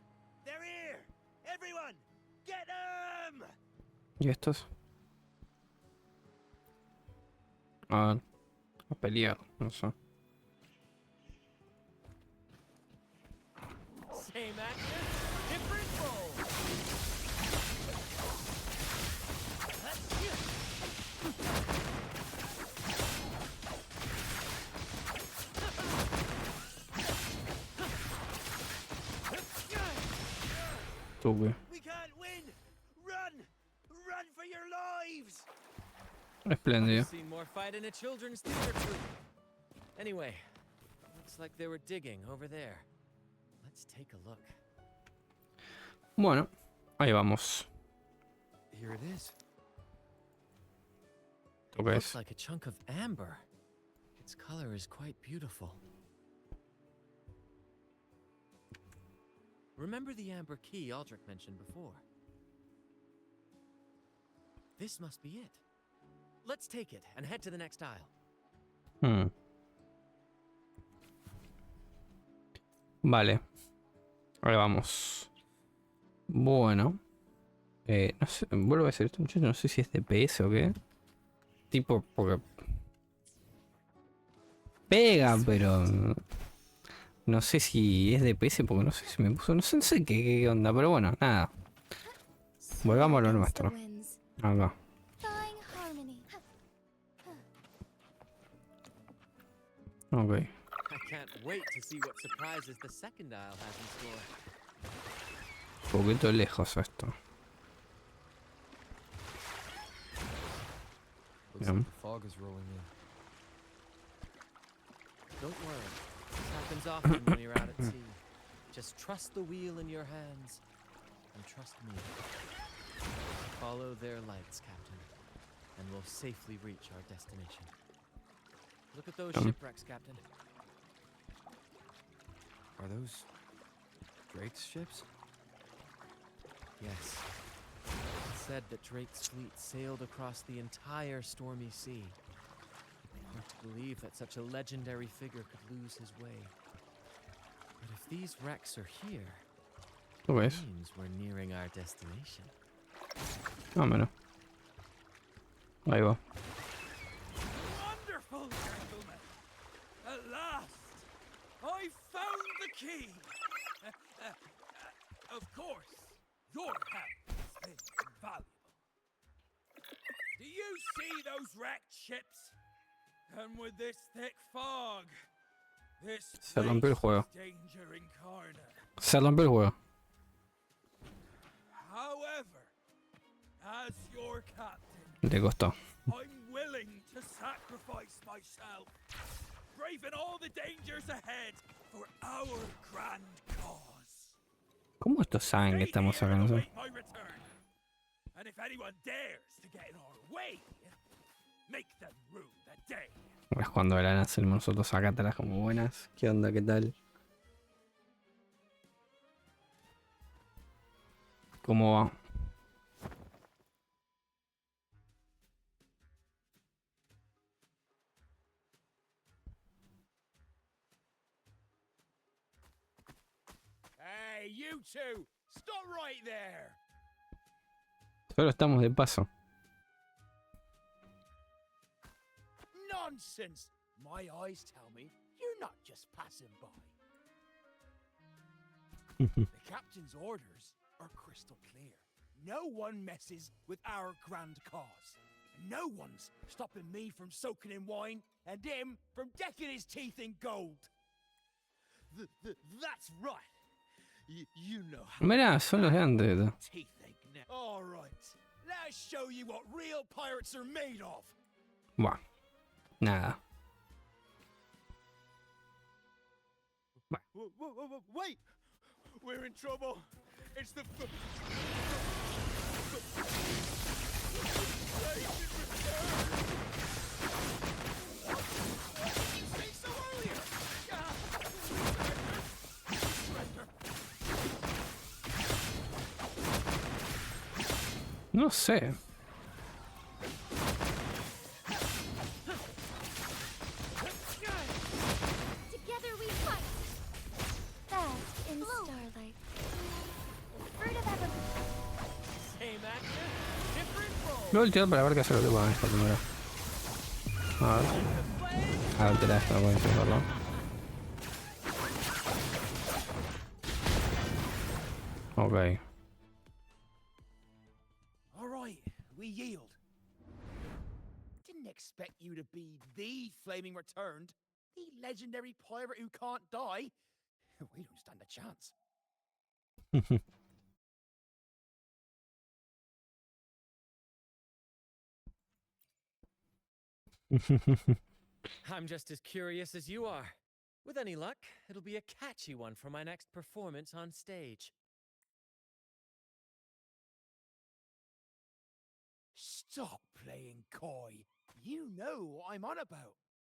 Speaker 3: They're here. Everyone, get them.
Speaker 1: ¿Y estos? A ver. A pelear, no sé.
Speaker 2: Same action, different role.
Speaker 1: Tuve.
Speaker 3: We can't win. Run, run for your lives.
Speaker 1: Espléndido.
Speaker 2: I've seen more fight in a children's theater troupe. Anyway, looks like they were digging over there. Let's take a look.
Speaker 1: Bueno, ahí vamos.
Speaker 2: Here it is.
Speaker 1: ¿Tú
Speaker 2: It
Speaker 1: qué
Speaker 2: looks
Speaker 1: es?
Speaker 2: like a chunk of amber. Its color is quite beautiful. Remember the amber key Aldrich mentioned before? This must be it. Let's take it and head to the next aisle.
Speaker 1: Vale. Ahora vamos. Bueno. No sé, vuelvo a decir esto, muchachos. No sé si es DPS o qué. Tipo, porque pega, pero no sé si es DPS porque no sé si me puso. No sé qué onda, pero bueno, nada. Volvamos a lo nuestro. Acá. Ok.
Speaker 2: I can't wait to see what surprises the second aisle has in store.
Speaker 1: Un poquito lejos esto.
Speaker 5: Looks like the fog is rolling in.
Speaker 2: Don't worry. This happens often when you're out at sea. Just trust the wheel in your hands, and trust me. Follow their lights, Captain, and we'll safely reach our destination. Look at those shipwrecks, Captain.
Speaker 5: Are those Drake's ships?
Speaker 2: Yes. It's said that Drake's fleet sailed across the entire stormy sea. Hard to believe that such a legendary figure could lose his way. But if these wrecks are here,
Speaker 1: ¿Tú
Speaker 2: it
Speaker 1: ves?
Speaker 2: means we're nearing our destination.
Speaker 1: Más o menos. Ahí va.
Speaker 4: Wonderful, gentlemen! At last, I found the key! Of course, your help has been invaluable. Do you see those wrecked ships? And with this thick fog, this
Speaker 1: Se rompió el juego.
Speaker 4: danger incarnate.
Speaker 1: Se rompió el juego.
Speaker 4: However, as your captain,
Speaker 1: Le costó.
Speaker 4: I'm willing to sacrifice myself, braving all the dangers ahead for our grand cause.
Speaker 1: ¿Cómo estos saben que estamos
Speaker 4: Stay here
Speaker 1: acá?
Speaker 4: and
Speaker 1: No sé.
Speaker 4: await my return. And if anyone dares to get in our way, make them rue the day.
Speaker 1: Es cuando verán hacemos nosotros acá atrás como buenas. ¿Qué onda? ¿Qué tal? ¿Cómo va?
Speaker 3: Hey, you two! Stop right there!
Speaker 1: Solo estamos de paso.
Speaker 3: Nonsense! My eyes tell me you're not just passing by. The captain's orders are crystal clear. No one messes with our grand cause. No one's stopping me from soaking in wine and him from decking his teeth in gold.
Speaker 4: That's right. You know how
Speaker 1: Mirá, son los de antes.
Speaker 4: teeth ain't now. All right. Let's show you what real pirates are made of.
Speaker 1: Buah. Nada.
Speaker 4: Wait! We're in trouble. It's the Say so earlier.
Speaker 1: No sé.
Speaker 9: Together we fight. Fast in starlight. Fruit of ever.
Speaker 2: Same actor, different role.
Speaker 1: Lo voy a tirar para ver qué hace lo que va esta primero. A ver. A ver, esto no puedo fijarlo. Ok.
Speaker 3: All right, we yield. Didn't expect you to be the flaming returned, the legendary pirate who can't die. We don't stand a chance.
Speaker 2: I'm just as curious as you are. With any luck, it'll be a catchy one for my next performance on stage.
Speaker 3: Stop playing coy. You know what I'm on about.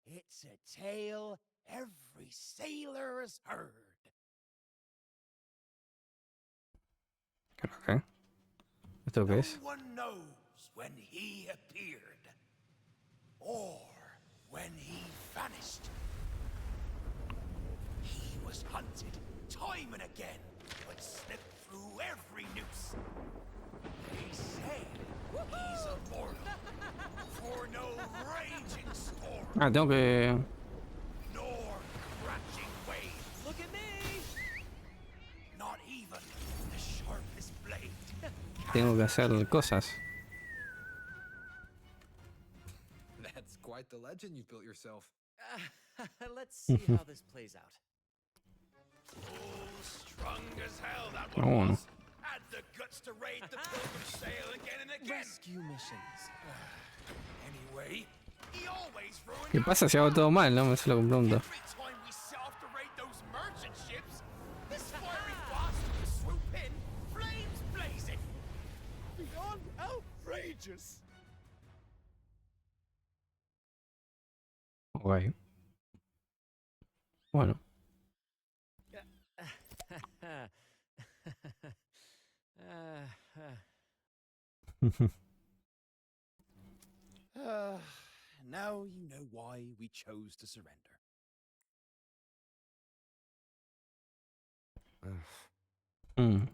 Speaker 3: It's a tale every sailor has heard.
Speaker 1: Ok. ¿Esto qué es?
Speaker 3: No one knows when he appeared, or when he vanished. He was hunted time and again, but slipped through every noose. They say he's immortal, for no raging storm,
Speaker 1: Ah, tengo que...
Speaker 3: nor crashing wave,
Speaker 2: Look at me!
Speaker 3: not even the sharpest blade.
Speaker 1: Tengo que hacer cosas.
Speaker 5: That's quite the legend you built yourself.
Speaker 2: Let's see how this plays out.
Speaker 3: Oh, strong as hell that
Speaker 1: Ah,
Speaker 3: one
Speaker 1: bueno.
Speaker 3: was. Had the guts to raid the pilgrim sail again and again.
Speaker 2: Rescue missions.
Speaker 3: Anyway, he always ruined
Speaker 1: ¿Qué pasa si hago todo mal? No me se lo pregunto.
Speaker 3: every time we set off to beyond outrageous.
Speaker 1: Ok. Bueno.
Speaker 3: Now you know why we chose to surrender.
Speaker 1: Mm.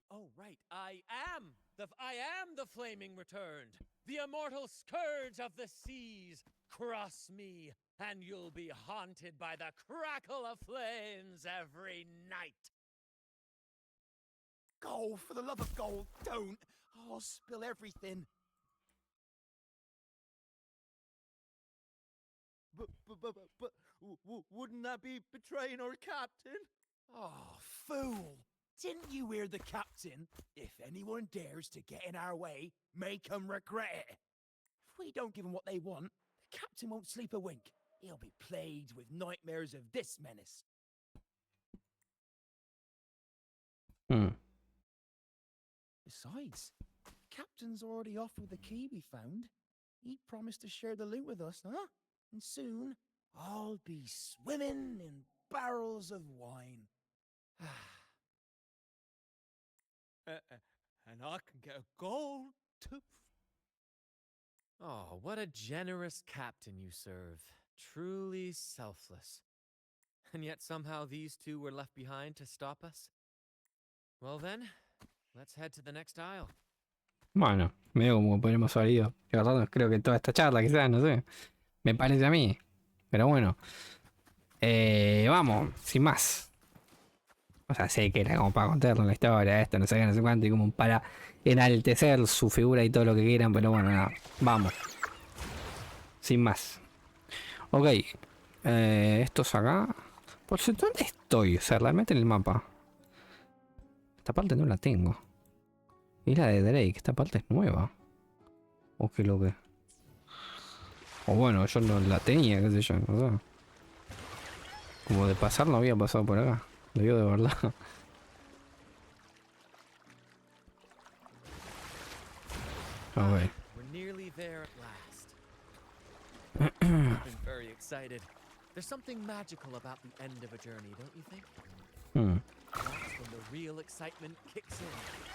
Speaker 2: Oh, right. I am the flaming returned, the immortal scourge of the seas. Cross me, and you'll be haunted by the crackle of flames every night.
Speaker 3: Gold, for the love of gold, don't! I'll spill everything.
Speaker 4: But wouldn't that be betraying our captain?
Speaker 3: Oh, fool! Didn't you hear the captain? If anyone dares to get in our way, make 'em regret it. If we don't give 'em what they want, the captain won't sleep a wink. He'll be plagued with nightmares of this menace.
Speaker 1: Mm.
Speaker 3: Besides, the captain's already off with the key we found. He promised to share the loot with us, huh? And soon, I'll be swimming in barrels of wine.
Speaker 4: And I can get a gold tooth.
Speaker 2: Oh, what a generous captain you serve. Truly selfless. And yet somehow these two were left behind to stop us? Well then, let's head to the next aisle.
Speaker 1: Bueno, medio como podríamos haber ido. Creo que toda esta charla, quizás, no sé. Me parece a mí. Pero bueno. Vamos, sin más. O sea, sé que era como para contarle la historia, esto, no sé qué, no sé cuánto, y como para enaltecer su figura y todo lo que quieran, pero bueno, nada. Vamos. Sin más. Ok. Estos acá. Por cierto, ¿dónde estoy? O sea, realmente en el mapa. Esta parte no la tengo. Y la de Drake, esta parte es nueva. O qué lo que. O bueno, yo no la tenía, qué sé yo, no sé. Como de pasar no había pasado por acá. Lo digo de verdad. Okay.
Speaker 2: We're nearly there at last. I've been very excited. There's something magical about the end of a journey, don't you think? That's when the real excitement kicks in,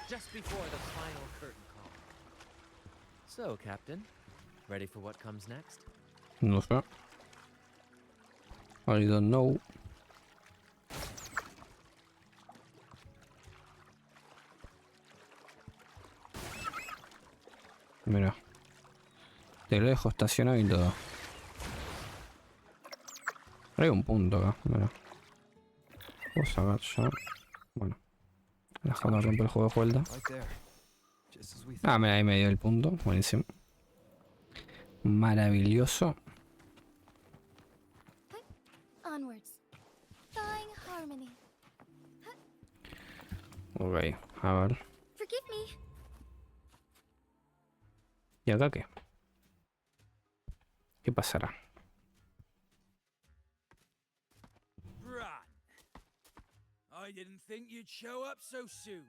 Speaker 2: just before the final curtain call. So, Captain, ready for what comes next?
Speaker 1: No sé. I don't know. Mira. Te lo dejo estacionado y todo. Hay un punto acá, mira. Puedo sacar ya. Bueno. Déjame romper el juego de vuelta. Ah, mira, ahí me dio el punto. Buenísimo. Maravilloso.
Speaker 9: Onwards. Thawing harmony.
Speaker 1: Ok, a ver.
Speaker 9: Forgive me.
Speaker 1: ¿Y acá qué? ¿Qué pasará?
Speaker 3: Brant, I didn't think you'd show up so soon.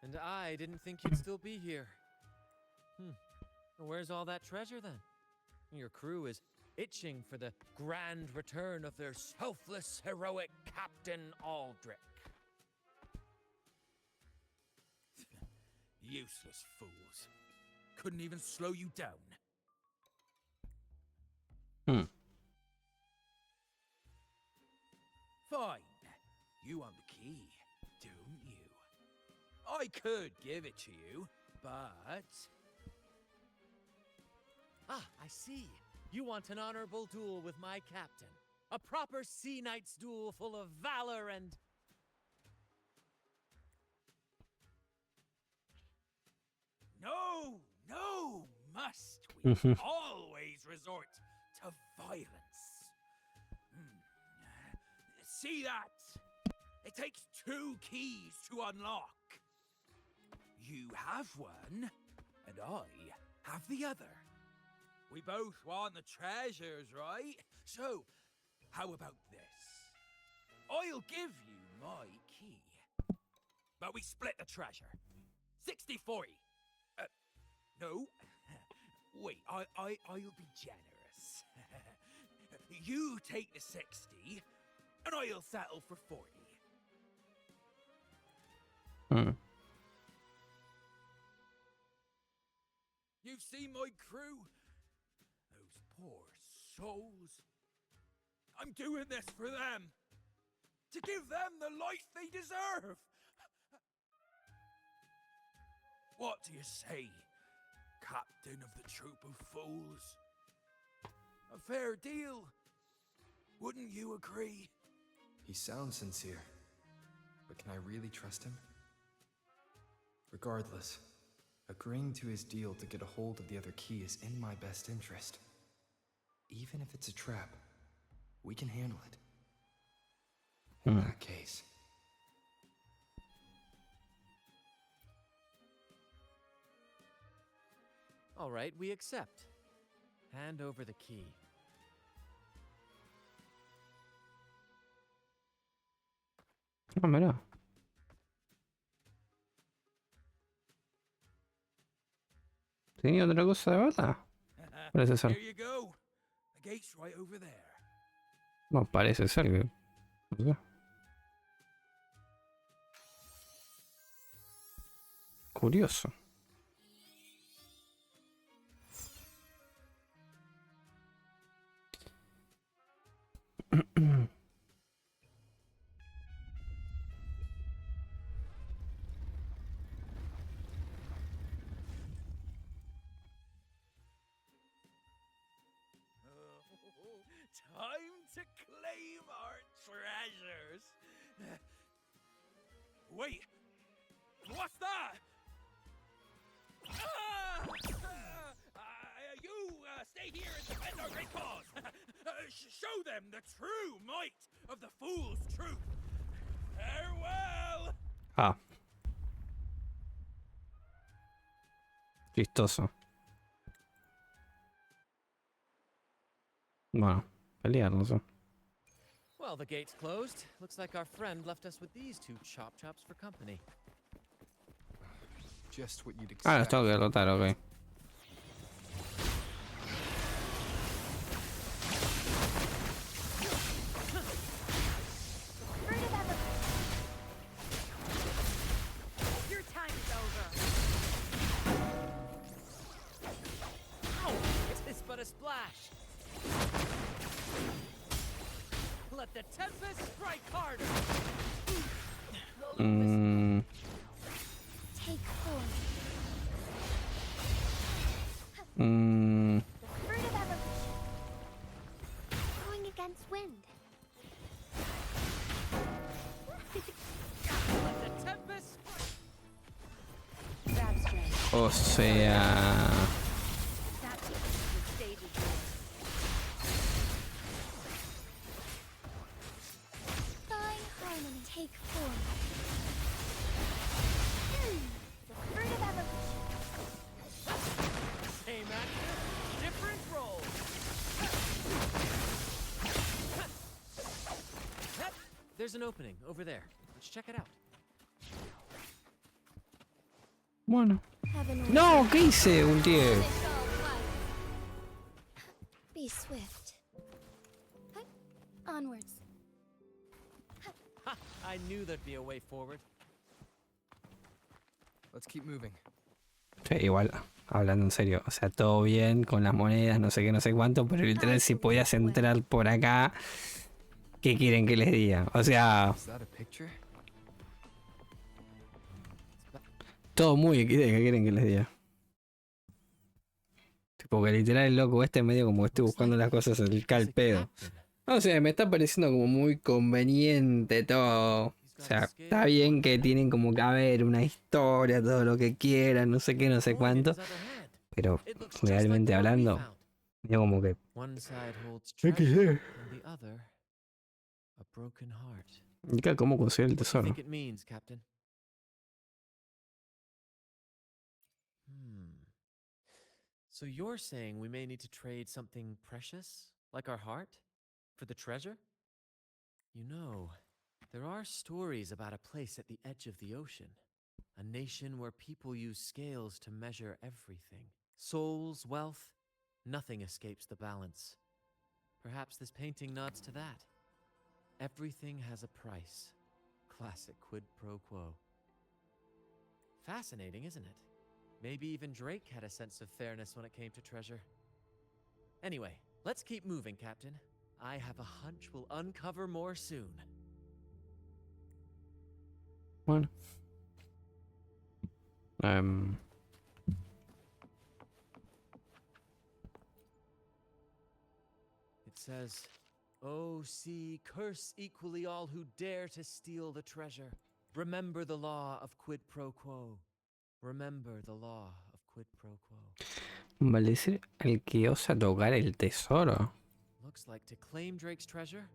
Speaker 2: And I didn't think you'd still be here. Where's all that treasure then? Your crew is itching for the grand return of their selfless, heroic Captain Aldrich.
Speaker 3: Useless fools. Couldn't even slow you down. Fine. You want the key, don't you? I could give it to you, but...
Speaker 2: Ah, I see. You want an honorable duel with my captain. A proper sea knight's duel full of valor and...
Speaker 3: No, must we always resort to violence? See that? It takes 2 keys to unlock. You have one, and I have the other. We both want the treasures, right? So, how about this? I'll give you my key, but we split the treasure. 60-40. No. Wait, I'll be generous. You take the 60, and I'll settle for 40. You've seen my crew? Those poor souls. I'm doing this for them. To give them the life they deserve. What do you say, Captain of the Troop of Fools? A fair deal, wouldn't you agree?
Speaker 5: He sounds sincere, but can I really trust him? Regardless, agreeing to his deal to get a hold of the other key is in my best interest. Even if it's a trap, we can handle it. In that case.
Speaker 2: All right, we accept. Hand over the key.
Speaker 1: Ah, mira. ¿Tenía otra cosa de verdad? Parece ser.
Speaker 3: Here you go. The gate's right over there.
Speaker 1: No, parece ser que... No sé. Curioso.
Speaker 3: Time to claim our treasures. Wait, what's that? You stay here and defend our great cause. Show them the true might of the fool's truth. Farewell.
Speaker 1: Ah. Chistoso. Bueno, pelear, no sé.
Speaker 2: Well, the gate's closed. Looks like our friend left us with these two chop-chops for company.
Speaker 5: Just what you'd
Speaker 1: Ah, los
Speaker 5: expect.
Speaker 1: tengo que derrotar, ok.
Speaker 9: Your time is over.
Speaker 2: Ow! It's but a splash. Let the tempest strike harder.
Speaker 9: Take 4.
Speaker 1: Mm,
Speaker 9: The fruit of evolution. Going against wind.
Speaker 2: Let the tempest
Speaker 9: Grab strength.
Speaker 1: o sea...
Speaker 9: That's it. The stage is yours. Fine harmony. Take 4. The fruit of evolution.
Speaker 2: same action, different roles. There's an opening over there. Let's check it out.
Speaker 1: Bueno.
Speaker 9: Heaven
Speaker 1: No, ¿qué hice, Ultier?
Speaker 9: Be swift. Onwards.
Speaker 2: Ha! I knew there'd be a way forward.
Speaker 5: Let's keep moving.
Speaker 1: Sí, igual, hablando en serio, o sea, todo bien con las monedas, no sé qué, no sé cuánto, pero literal si podías entrar por acá, ¿qué quieren que les diga? O sea,
Speaker 5: Is that a picture?
Speaker 1: todo muy XD, ¿qué quieren que les diga? Tipo que literal el loco este medio como que estoy buscando las cosas el cal pedo. No sé, me está pareciendo como muy conveniente todo. O sea, está bien que tienen como que haber una historia, todo lo que quieran, no sé qué, no sé cuánto. Pero realmente hablando, yo como que...
Speaker 2: One side holds
Speaker 1: XD.
Speaker 2: treasure and the other a broken heart.
Speaker 1: ¿Y acá cómo conseguir el
Speaker 2: What do you
Speaker 1: tesoro?
Speaker 2: think it means, Captain? So you're saying we may need to trade something precious, like our heart, for the treasure? You know, there are stories about a place at the edge of the ocean. A nation where people use scales to measure everything. Souls, wealth, nothing escapes the balance. Perhaps this painting nods to that. Everything has a price. Classic quid pro quo. Fascinating, isn't it? Maybe even Drake had a sense of fairness when it came to treasure. Anyway, let's keep moving, Captain. I have a hunch we'll uncover more soon.
Speaker 1: Bueno.
Speaker 2: It says, "Oh, sea, curse equally all who dare to steal the treasure. Remember the law of quid pro quo. Remember the law of quid pro quo."
Speaker 1: Maldecir al que osa tocar el tesoro.
Speaker 2: Looks like to claim Drake's treasure,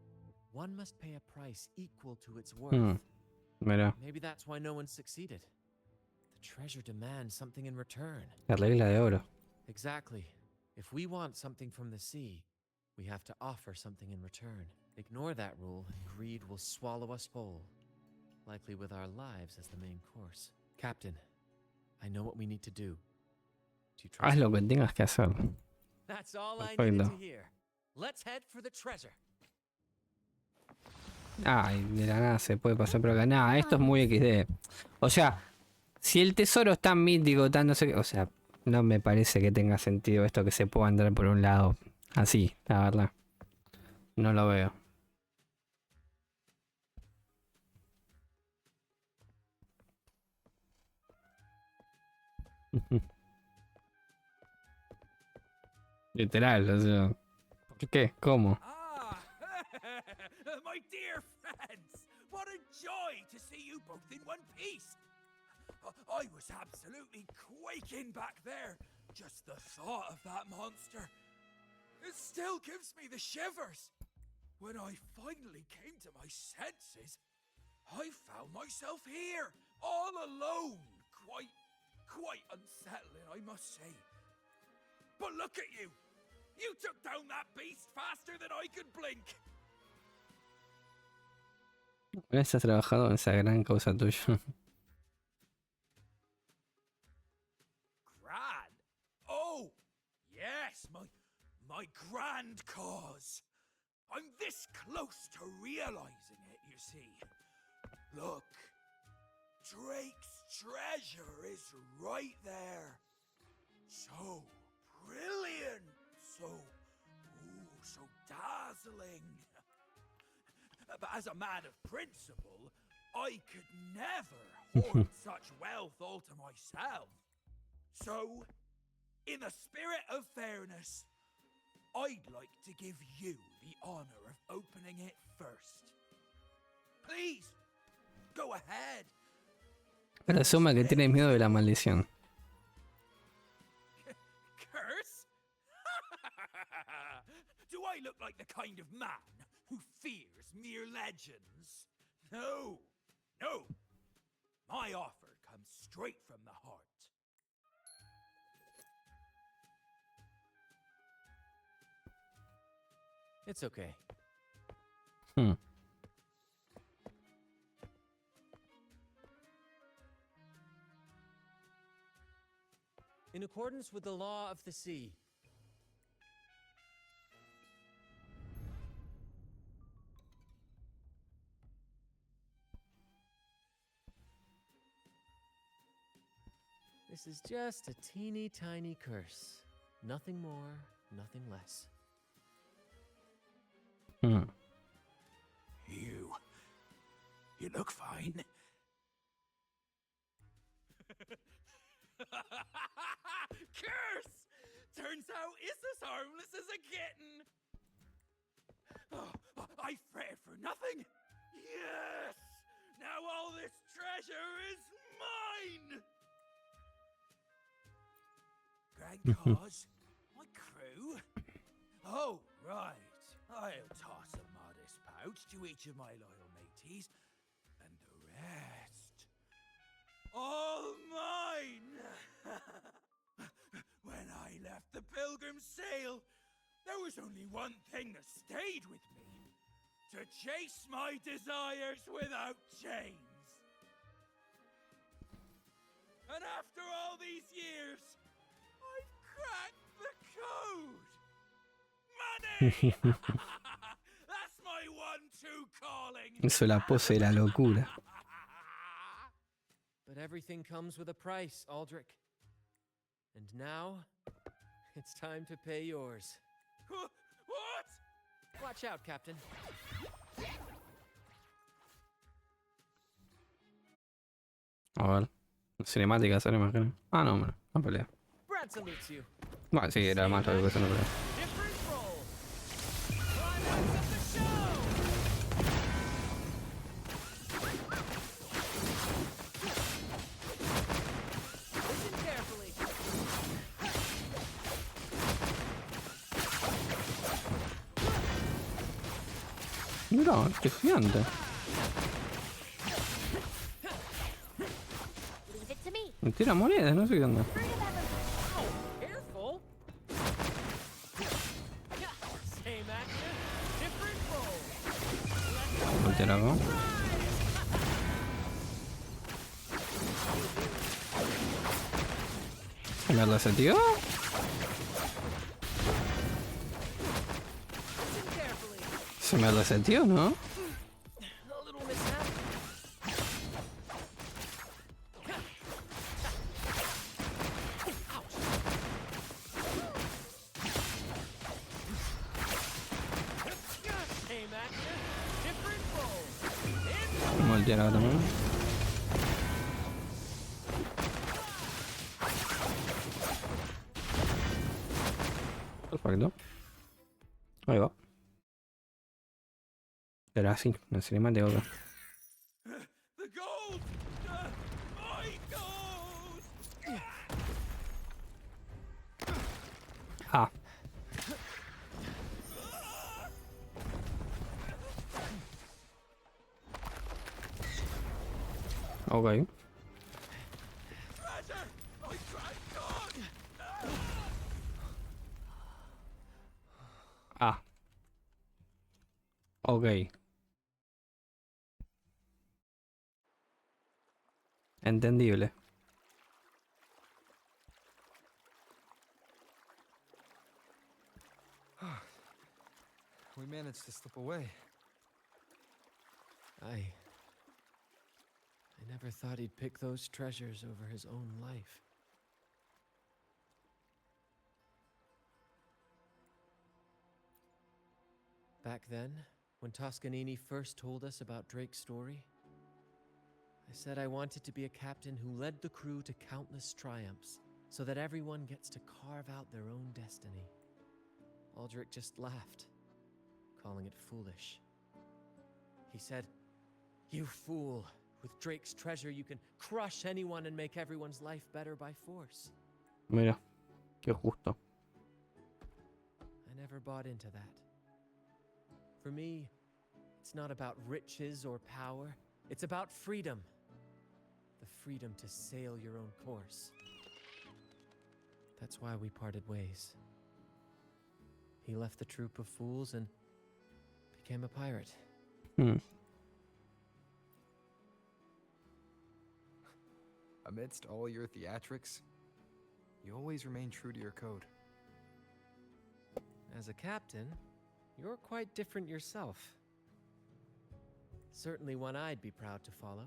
Speaker 2: one must pay a price equal to its worth.
Speaker 1: Mira,
Speaker 2: Maybe that's why no one succeeded. The treasure demands something in return.
Speaker 1: la regla de oro.
Speaker 2: Exactly. If we want something from the sea, we have to offer something in return. Ignore that rule, and greed will swallow us whole. Likely with our lives as the main course. Captain, I know what we need to do. Do you trust
Speaker 1: Haz lo
Speaker 2: me?
Speaker 1: que tengas que hacer.
Speaker 2: That's all I
Speaker 1: Perfecto.
Speaker 2: needed to hear. Let's head for the treasure.
Speaker 1: Ay, de la nada se puede pasar por acá. Nada, esto es muy XD. O sea, si el tesoro es tan mítico, tan no sé qué. O sea, no me parece que tenga sentido esto que se pueda andar por un lado así, la verdad. No lo veo. Literal, o sea. ¿Por qué? ¿Cómo?
Speaker 3: Ah, my dear friends, what a joy to see you both in one piece. I was absolutely quaking back there. Just the thought of that monster. It still gives me the shivers. When I finally came to my senses, I found myself here, all alone. Quite unsettling, I must say. But look at you. You took down that beast faster than I could blink.
Speaker 1: Has trabajado en esa gran causa tuya.
Speaker 3: Grand? Oh, yes, my grand cause. I'm this close to realizing it, you see. Look, Drake's treasure is right there. So brilliant, so dazzling. But as a man of principle, I could never hoard such wealth all to myself. So, in the spirit of fairness, I'd like to give you the honor of opening it first. Please, go ahead.
Speaker 1: Pero asuma que tienes miedo de la maldición.
Speaker 3: Curse? Do I look like the kind of man who fears mere legends? No. My offer comes straight from the heart.
Speaker 2: It's okay. In accordance with the law of the sea. This is just a teeny tiny curse. Nothing more, nothing less.
Speaker 3: You look fine. Curse! Turns out it's as harmless as a kitten. Oh, I fretted for nothing. Yes! Now all this treasure is mine! Grand cause? My crew? Oh, right. I'll toss a modest pouch to each of my loyal mateys, and the rest, all mine! When I left the Pilgrim's Sail, there was only one thing that stayed with me. To chase my desires without chains.
Speaker 4: And after all these years, I've cracked the code. Money! That's my one-two calling.
Speaker 1: Eso es la pose de la locura.
Speaker 2: But everything comes with a price, Aldrich. And now, it's time to pay yours.
Speaker 4: What?
Speaker 2: Watch out, Captain.
Speaker 1: A ver. Cinemática, se me imagina. Ah, no, hombre. Una pelea.
Speaker 2: Brant salutes you.
Speaker 1: Bueno, sí, era más rápido que eso, no pelea.
Speaker 2: Different role. Climax of the show. Listen carefully.
Speaker 1: Mira, qué gigante.
Speaker 9: Leave it to me.
Speaker 1: Me tira monedas, no sé qué onda.
Speaker 2: Oh, careful. Same actor, different role.
Speaker 1: Voltear acá. ¿Se me reseteó?
Speaker 2: Listen carefully.
Speaker 1: Se me reseteó, ¿no?
Speaker 2: A little mishap. Same actor, different role.
Speaker 1: Voltear acá también. Perfecto. Ahí va. Era así, la cinemática acá.
Speaker 4: The gold! My gold!
Speaker 1: Ah. Ok.
Speaker 4: Treasure! I tried God!
Speaker 1: Ah. Ok. Entendible.
Speaker 5: We managed to slip away.
Speaker 2: I never thought he'd pick those treasures over his own life. Back then, when Toscanini first told us about Drake's story, I said I wanted to be a captain who led the crew to countless triumphs, so that everyone gets to carve out their own destiny. Aldrich just laughed, calling it foolish. He said, "You fool! With Drake's treasure, you can crush anyone and make everyone's life better by force."
Speaker 1: Mira, qué justo.
Speaker 2: I never bought into that. For me, it's not about riches or power. It's about freedom. The freedom to sail your own course. That's why we parted ways. He left the troop of fools and became a pirate.
Speaker 5: Amidst all your theatrics, you always remain true to your code.
Speaker 2: As a captain, you're quite different yourself. Certainly one I'd be proud to follow.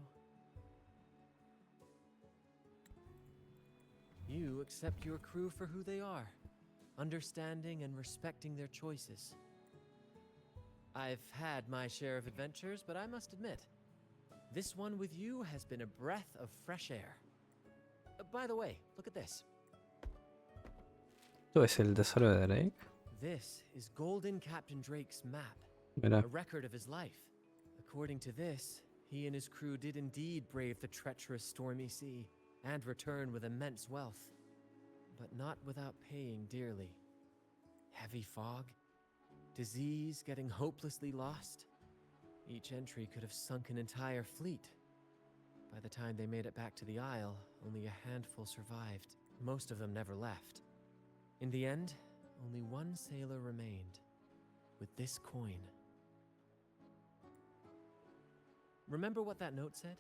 Speaker 2: You accept your crew for who they are, understanding and respecting their choices. I've had my share of adventures, but I must admit, this one with you has been a breath of fresh air. By the way, look at this.
Speaker 1: Esto es el tesoro de Drake.
Speaker 2: This is Golden Captain Drake's map,
Speaker 1: Mira.
Speaker 2: a record of his life. According to this, he and his crew did indeed brave the treacherous stormy sea and return with immense wealth, but not without paying dearly. Heavy fog, disease, getting hopelessly lost. Each entry could have sunk an entire fleet. By the time they made it back to the Isle, only a handful survived. Most of them never left. In the end, only one sailor remained, with this coin. Remember what that note said?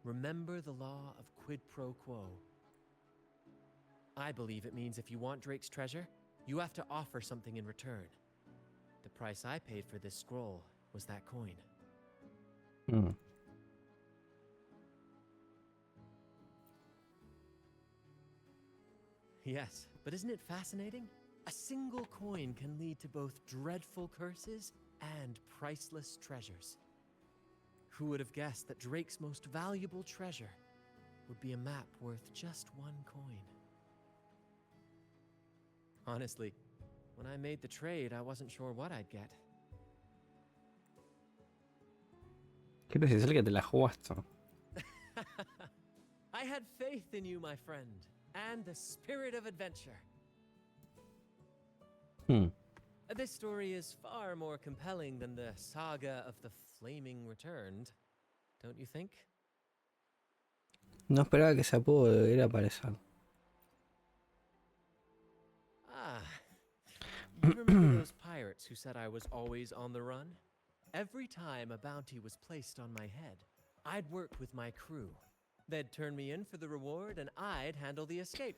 Speaker 2: Remember the law of quid pro quo. I believe it means if you want Drake's treasure, you have to offer something in return. The price I paid for this scroll was that coin. Yes, but isn't it fascinating? A single coin can lead to both dreadful curses and priceless treasures. Who would have guessed that Drake's most valuable treasure would be a map worth just one coin? Honestly, when I made the trade, I wasn't sure what I'd get.
Speaker 1: Quiero decir que te la jugaste.
Speaker 2: I had faith in you, my friend, and the spirit of adventure. This story is far more compelling than the saga of the Flaming Returned, don't you think?
Speaker 1: No esperaba que ese apodo era para eso.
Speaker 2: You remember those pirates who said I was always on the run? Every time a bounty was placed on my head, I'd work with my crew. They'd turn me in for the reward, and I'd handle the escape.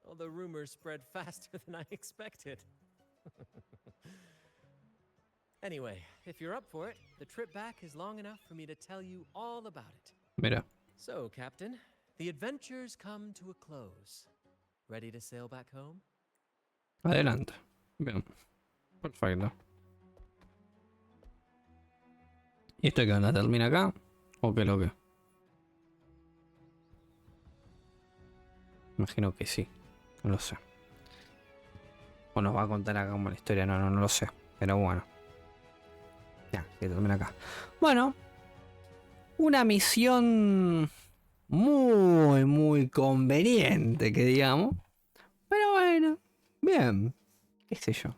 Speaker 2: Well, the rumors spread faster than I expected. Anyway, if you're up for it, the trip back is long enough for me to tell you all about it.
Speaker 1: Mira.
Speaker 2: So, Captain, the adventures come to a close. Ready to sail back home?
Speaker 1: Adelante. Bien. Perfecto. ¿Y esto qué onda? ¿Termina acá? ¿O qué lo que? Imagino que sí. No lo sé. O nos va a contar acá como la historia. No lo sé. Pero bueno. Ya, que termina acá. Bueno. Una misión muy conveniente, que digamos. Pero bueno. Bien. ¿Qué sé yo?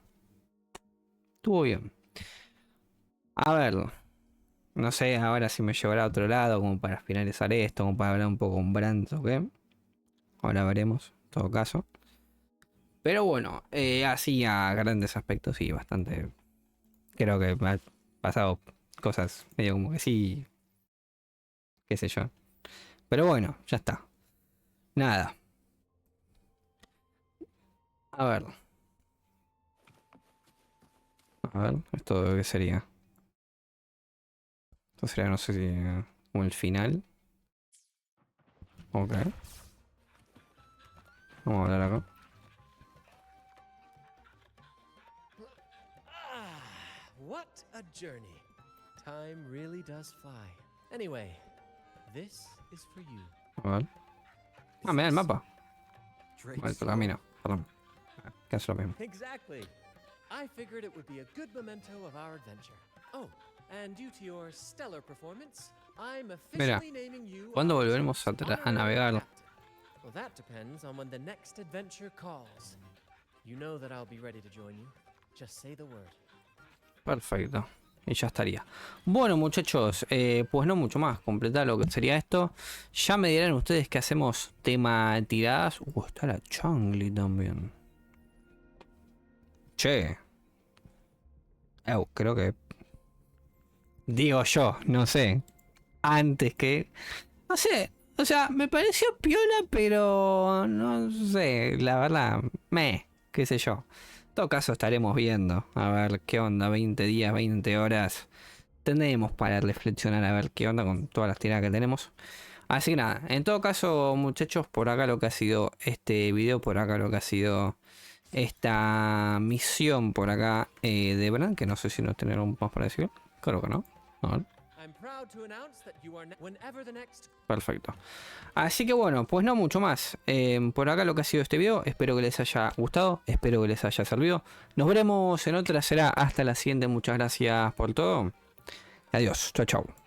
Speaker 1: Estuvo bien. A ver. No sé ahora si me llevará a otro lado como para finalizar esto, como para hablar un poco con Brant o qué. Ahora veremos, en todo caso. Pero bueno, así a grandes aspectos sí, bastante. Creo que me ha pasado cosas medio como que sí. Qué sé yo. Pero bueno, ya está. Nada. A ver. A ver, ¿esto qué sería? Esto sería, no sé si... como el final. Ok. Vamos a hablar acá.
Speaker 2: What a journey. Time really does fly. Anyway, this is for you.
Speaker 1: A ver. Ah, mira el mapa. El camino, perdón. Casi lo mismo.
Speaker 2: Exactly. I figured it would be a good memento of our adventure. Oh, and due to your stellar performance, I'm officially naming you.
Speaker 1: ¿Cuándo volveremos a navegar?
Speaker 2: Well, that depends on when the next adventure calls. You know that I'll be ready to join you. Just say the word.
Speaker 1: Perfecto. Y ya estaría. Bueno, muchachos, pues no mucho más. Completar lo que sería esto. Ya me dirán ustedes que hacemos tema tiradas. Está la Changli también. Che. Creo que... Digo yo, no sé. Antes que... No sé. O sea, me pareció piola, pero... No sé. La verdad, qué sé yo. En todo caso estaremos viendo. A ver qué onda. 20 días, 20 horas. Tendremos para reflexionar a ver qué onda con todas las tiradas que tenemos. Así que nada. En todo caso, muchachos, por acá lo que ha sido este video. Por acá lo que ha sido... esta misión por acá de Brant, que no sé si nos tendrán más para decir. Creo que no. A ver. Perfecto. Así que bueno, pues no mucho más. Por acá lo que ha sido este video. Espero que les haya gustado. Espero que les haya servido. Nos veremos en otra. Será hasta la siguiente. Muchas gracias por todo. Adiós. Chao, chao.